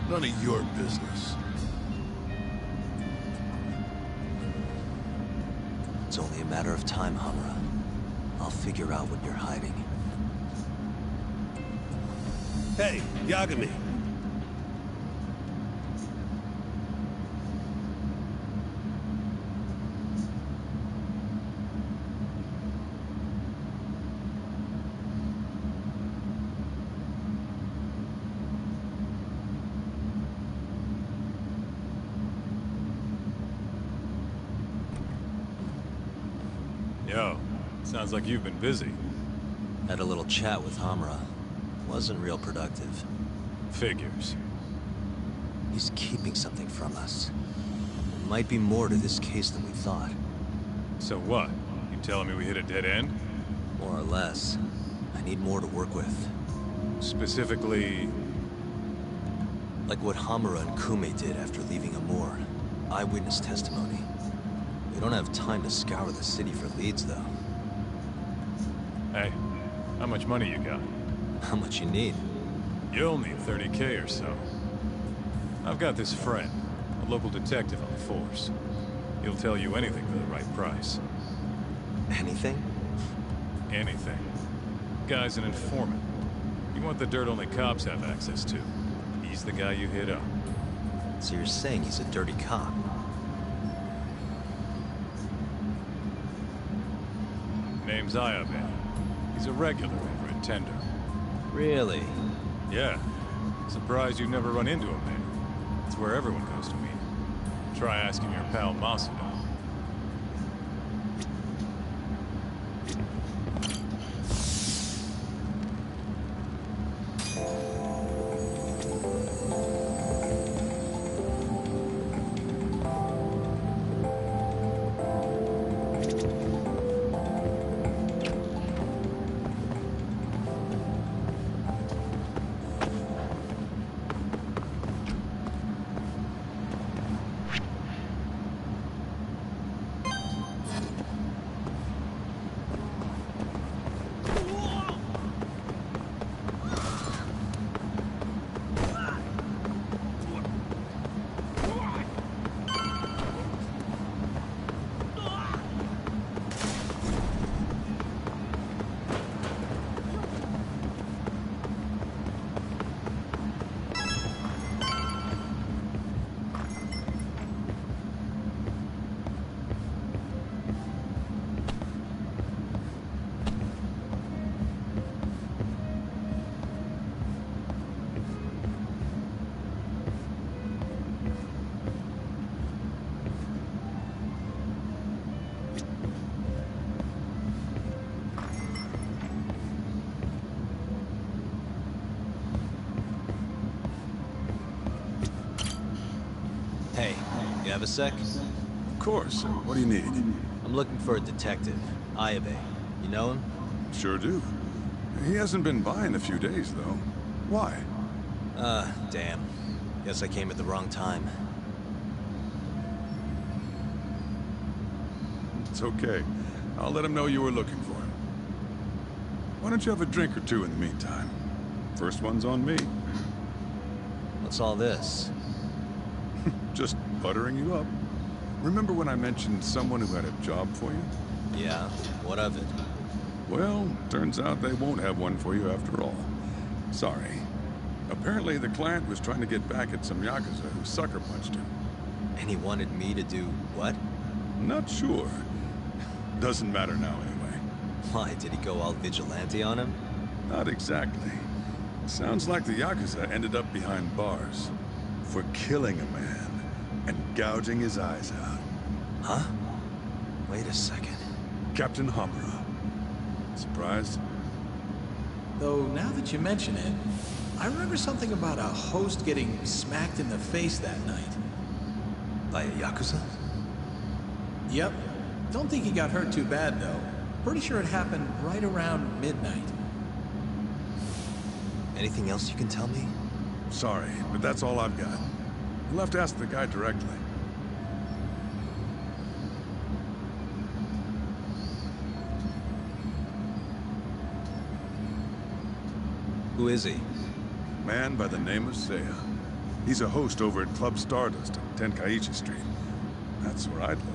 None of your business. It's only a matter of time, Hamura. I'll figure out what you're hiding. Hey, Yagami. Yo, sounds like you've been busy. Had a little chat with Hamura. Wasn't real productive. Figures. He's keeping something from us. There might be more to this case than we thought. So what? You telling me we hit a dead end? More or less. I need more to work with. Specifically... like what Hamura and Kume did after leaving Amur. Eyewitness testimony. We don't have time to scour the city for leads, though. Hey, how much money you got? How much you need? You'll need 30K or so. I've got this friend, a local detective on the force. He'll tell you anything for the right price. Anything? Anything. Guy's an informant. You want the dirt only cops have access to. He's the guy you hit up. So you're saying he's a dirty cop? Name's Ayabe. He's a regular over at Tender. Really? Yeah. Surprised you've never run into him there. It's where everyone goes to meet him. Try asking your pal Masuda. You have a sec? Of course. What do you need? I'm looking for a detective, Ayabe. You know him? Sure do. He hasn't been by in a few days, though. Why? Damn. Guess I came at the wrong time. It's okay. I'll let him know you were looking for him. Why don't you have a drink or two in the meantime? First one's on me. What's all this? Just buttering you up. Remember when I mentioned someone who had a job for you? Yeah, what of it? Well, turns out they won't have one for you after all. Sorry. Apparently the client was trying to get back at some Yakuza who sucker punched him. And he wanted me to do what? Not sure. Doesn't matter now anyway. Why, did he go all vigilante on him? Not exactly. Sounds like the Yakuza ended up behind bars for killing a man and gouging his eyes out. Huh? Wait a second. Captain Hamura. Surprised? Though, now that you mention it, I remember something about a host getting smacked in the face that night. By a Yakuza? Yep. Don't think he got hurt too bad, though. Pretty sure it happened right around midnight. Anything else you can tell me? Sorry, but that's all I've got. You'll have to ask the guy directly. Who is he? Man by the name of Seiya. He's a host over at Club Stardust on Tenkaichi Street. That's where I'd look.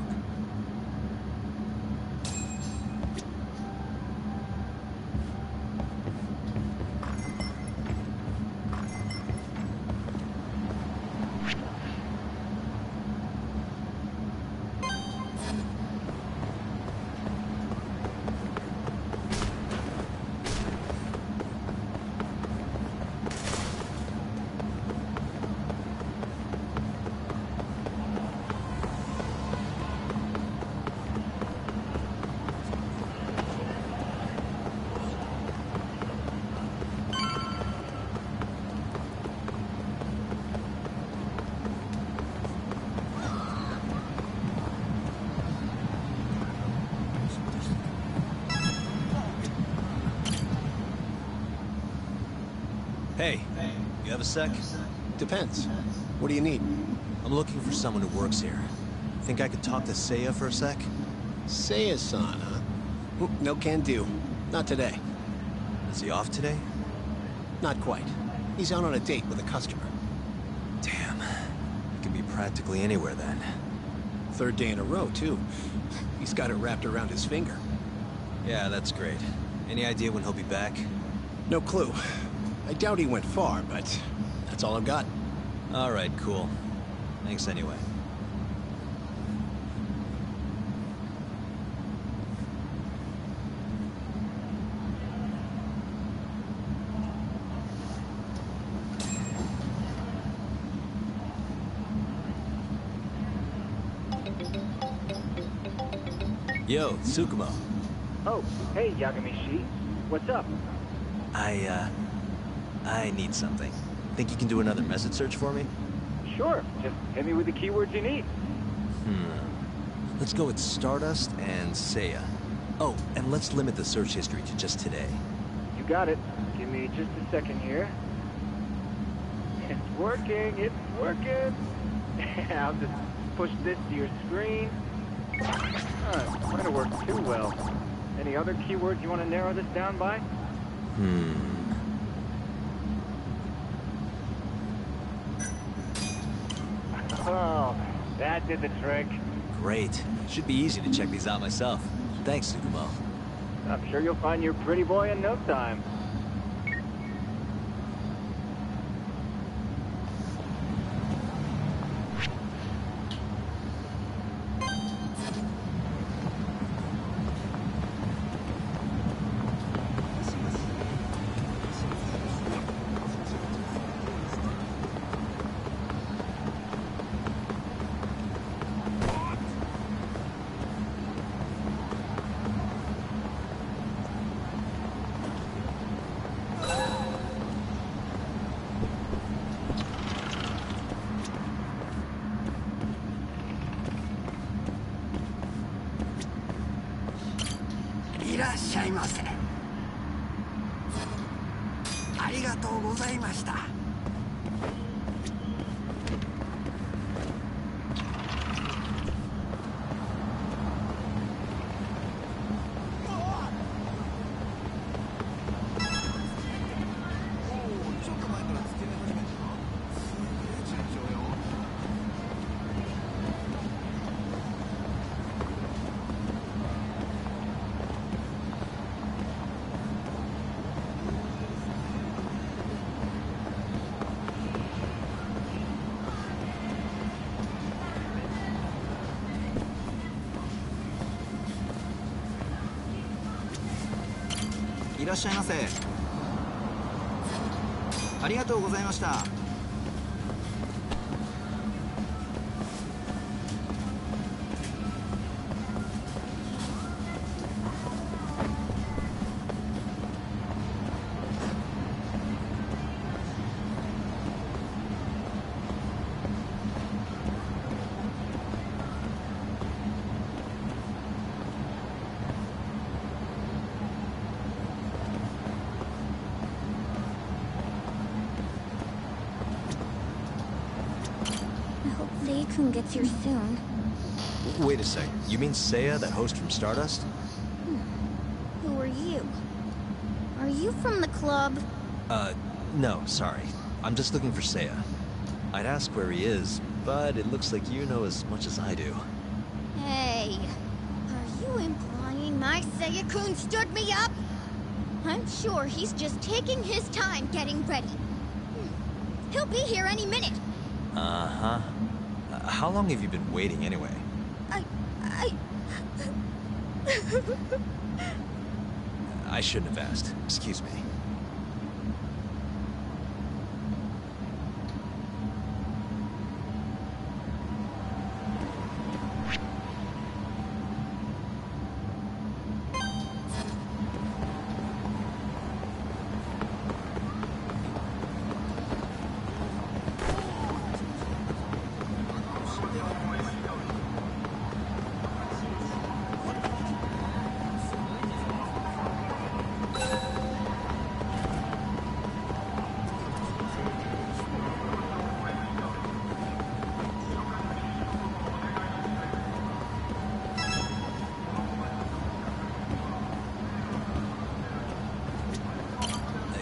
Hey, you have a sec? Depends. What do you need? I'm looking for someone who works here. Think I could talk to Seiya for a sec? Seiya-san, huh? No can do. Not today. Is he off today? Not quite. He's out on a date with a customer. Damn. He can be practically anywhere then. Third day in a row, too. He's got it wrapped around his finger. Yeah, that's great. Any idea when he'll be back? No clue. I doubt he went far, but that's all I've got. All right, cool. Thanks anyway. Yo, Tsukumo. Oh, hey, Yagami-shi. What's up? I need something. Think you can do another message search for me? Sure. Just hit me with the keywords you need. Let's go with Stardust and Seiya. Oh, and let's limit the search history to just today. You got it. Give me just a second here. It's working. It's working. I'll just push this to your screen. It's not going to work too well. Any other keywords you want to narrow this down by? Oh, that did the trick. Great. Should be easy to check these out myself. Thanks, Tsukumo. I'm sure you'll find your pretty boy in no time. しゃいませ。ありがとうございました。いらっしゃいませ。ありがとうございました。Sei-kun gets here soon. Wait a sec. You mean Seiya, that host from Stardust? Who are you? Are you from the club? No, sorry. I'm just looking for Seiya. I'd ask where he is, but it looks like you know as much as I do. Hey, are you implying my Seiya-kun stood me up? I'm sure he's just taking his time getting ready. He'll be here any minute. Uh-huh. How long have you been waiting anyway? I shouldn't have asked. Excuse me.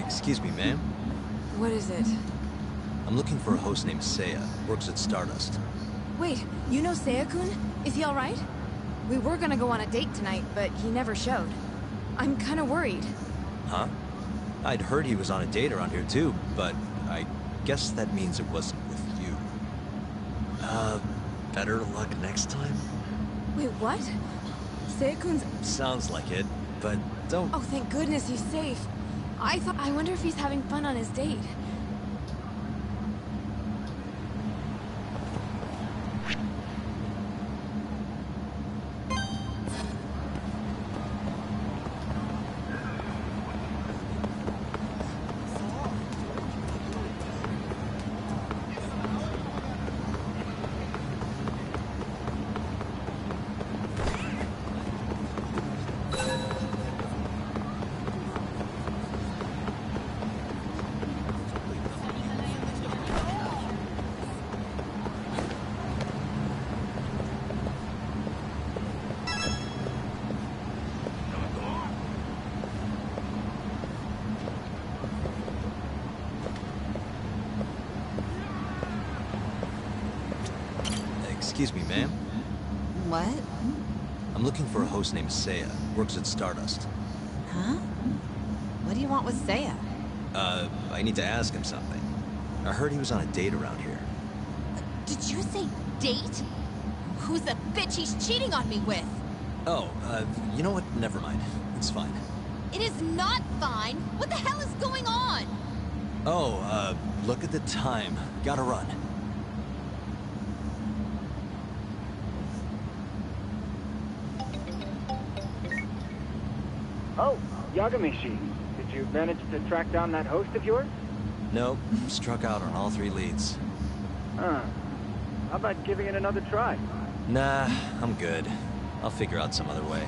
Excuse me, ma'am? What is it? I'm looking for a host named Seiya. Works at Stardust. Wait, you know Seiya-kun? Is he alright? We were gonna go on a date tonight, but he never showed. I'm kinda worried. Huh? I'd heard he was on a date around here too, but I guess that means it wasn't with you. Better luck next time? Wait, what? Seiya-kun's... Sounds like it, but don't... Oh, thank goodness he's safe. I wonder if he's having fun on his date. Excuse me, ma'am? What? I'm looking for a host named Seiya. Works at Stardust. Huh? What do you want with Seiya? I need to ask him something. I heard he was on a date around here. Did you say date? Who's the bitch he's cheating on me with? Oh, you know what? Never mind. It's fine. It is not fine. What the hell is going on? Oh, look at the time. Gotta run. Oh, Yagamishi. Did you manage to track down that host of yours? Nope. Struck out on all 3 leads. Huh. How about giving it another try? Nah, I'm good. I'll figure out some other way.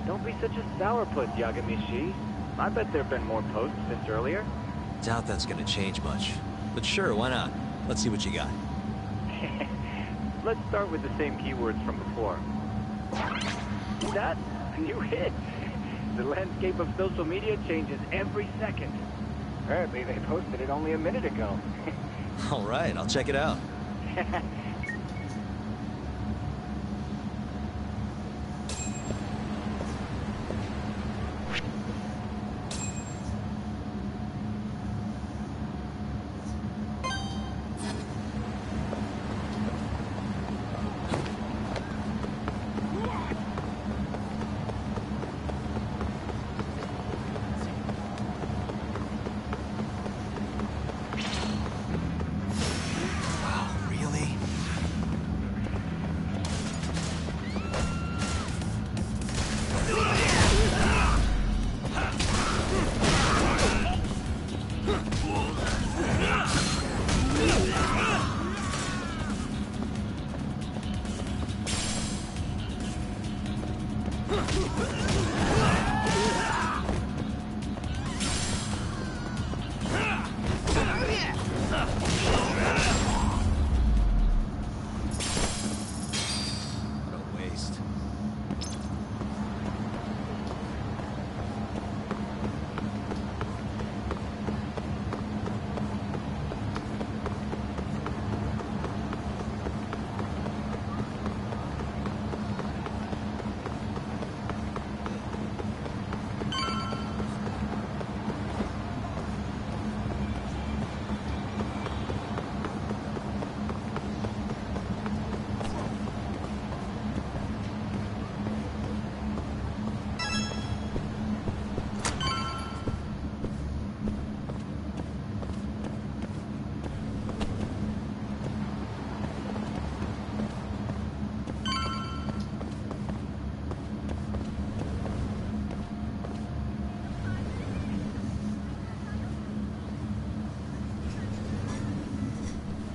Don't be such a sourpuss, Yagami-shi. I bet there've been more posts since earlier. Doubt that's gonna change much. But sure, why not? Let's see what you got. Let's start with the same keywords from before. That? You hit. The landscape of social media changes every second. Apparently they posted it only a minute ago. All right, I'll check it out.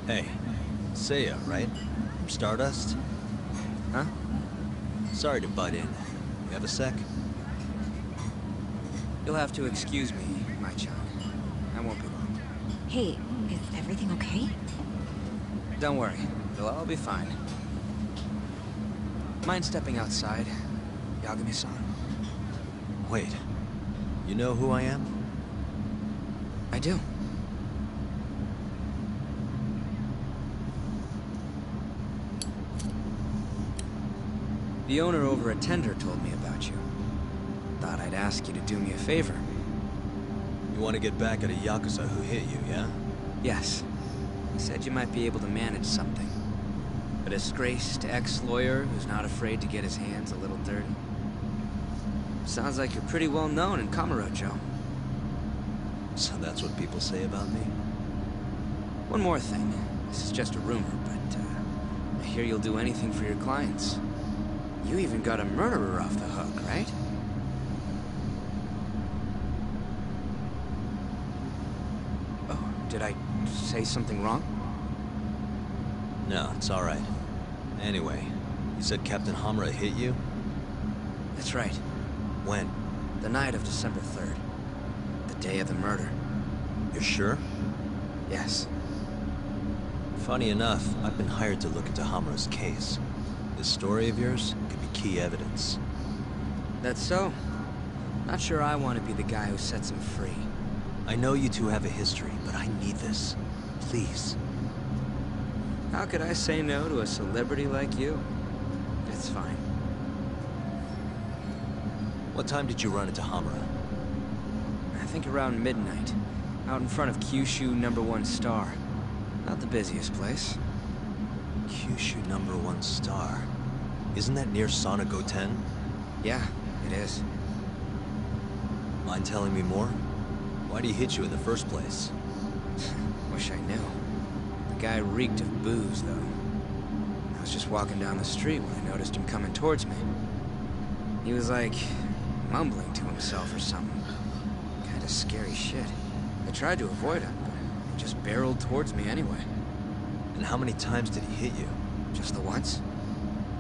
Hey, Seiya, right? From Stardust? Huh? Sorry to butt in. You have a sec? You'll have to excuse me, my child. I won't be long. Hey, is everything okay? Don't worry. It'll all be fine. Mind stepping outside, Yagami-san? Wait. You know who I am? I do. The owner over at Tender told me about you. Thought I'd ask you to do me a favor. You want to get back at a Yakuza who hit you, yeah? Yes. He said you might be able to manage something. A disgraced ex-lawyer who's not afraid to get his hands a little dirty. Sounds like you're pretty well known in Kamurocho. So that's what people say about me? One more thing. This is just a rumor, but I hear you'll do anything for your clients. You even got a murderer off the hook, right? Oh, did I say something wrong? No, it's all right. Anyway, you said Captain Hamura hit you? That's right. When? The night of December 3rd. The day of the murder. You're sure? Yes. Funny enough, I've been hired to look into Hamura's case. This story of yours could be key evidence. That's so. Not sure I want to be the guy who sets him free. I know you two have a history, but I need this. Please. How could I say no to a celebrity like you? It's fine. What time did you run into Hamura? I think around midnight. Out in front of Kyushu #1 Star. Not the busiest place. Kyushu #1 Star. Isn't that near Sonic 10? Yeah, it is. Mind telling me more? Why'd he hit you in the first place? Wish I knew. The guy reeked of booze, though. I was just walking down the street when I noticed him coming towards me. He was like, mumbling to himself or something. Kinda scary shit. I tried to avoid him, but he just barreled towards me anyway. And how many times did he hit you? Just the once.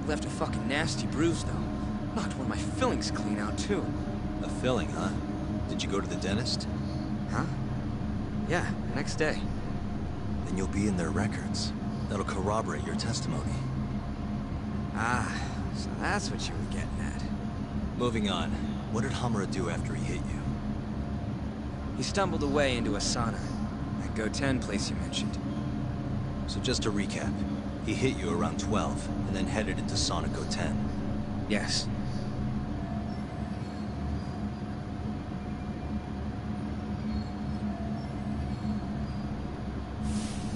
Left a fucking nasty bruise, though. Knocked one of my fillings clean out, too. A filling, huh? Did you go to the dentist? Huh? Yeah, next day. Then you'll be in their records. That'll corroborate your testimony. Ah, so that's what you were getting at. Moving on. What did Hamura do after he hit you? He stumbled away into a sauna. That Goten place you mentioned. So just to recap, he hit you around 12, and then headed into Sauna Goten. Yes.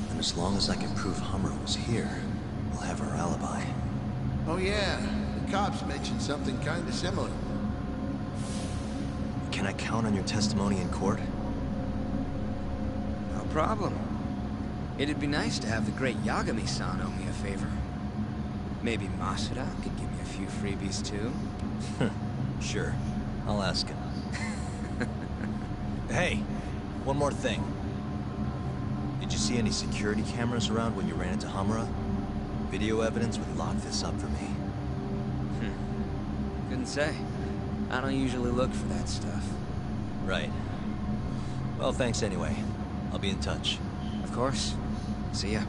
And as long as I can prove Hamura was here, we'll have our alibi. Oh yeah, the cops mentioned something kinda similar. Can I count on your testimony in court? No problem. It'd be nice to have the great Yagami-san owe me a favor. Maybe Masuda could give me a few freebies too? Sure. I'll ask him. Hey, one more thing. Did you see any security cameras around when you ran into Hamura? Video evidence would lock this up for me. Couldn't say. I don't usually look for that stuff. Right. Well, thanks anyway. I'll be in touch. Of course. See ya.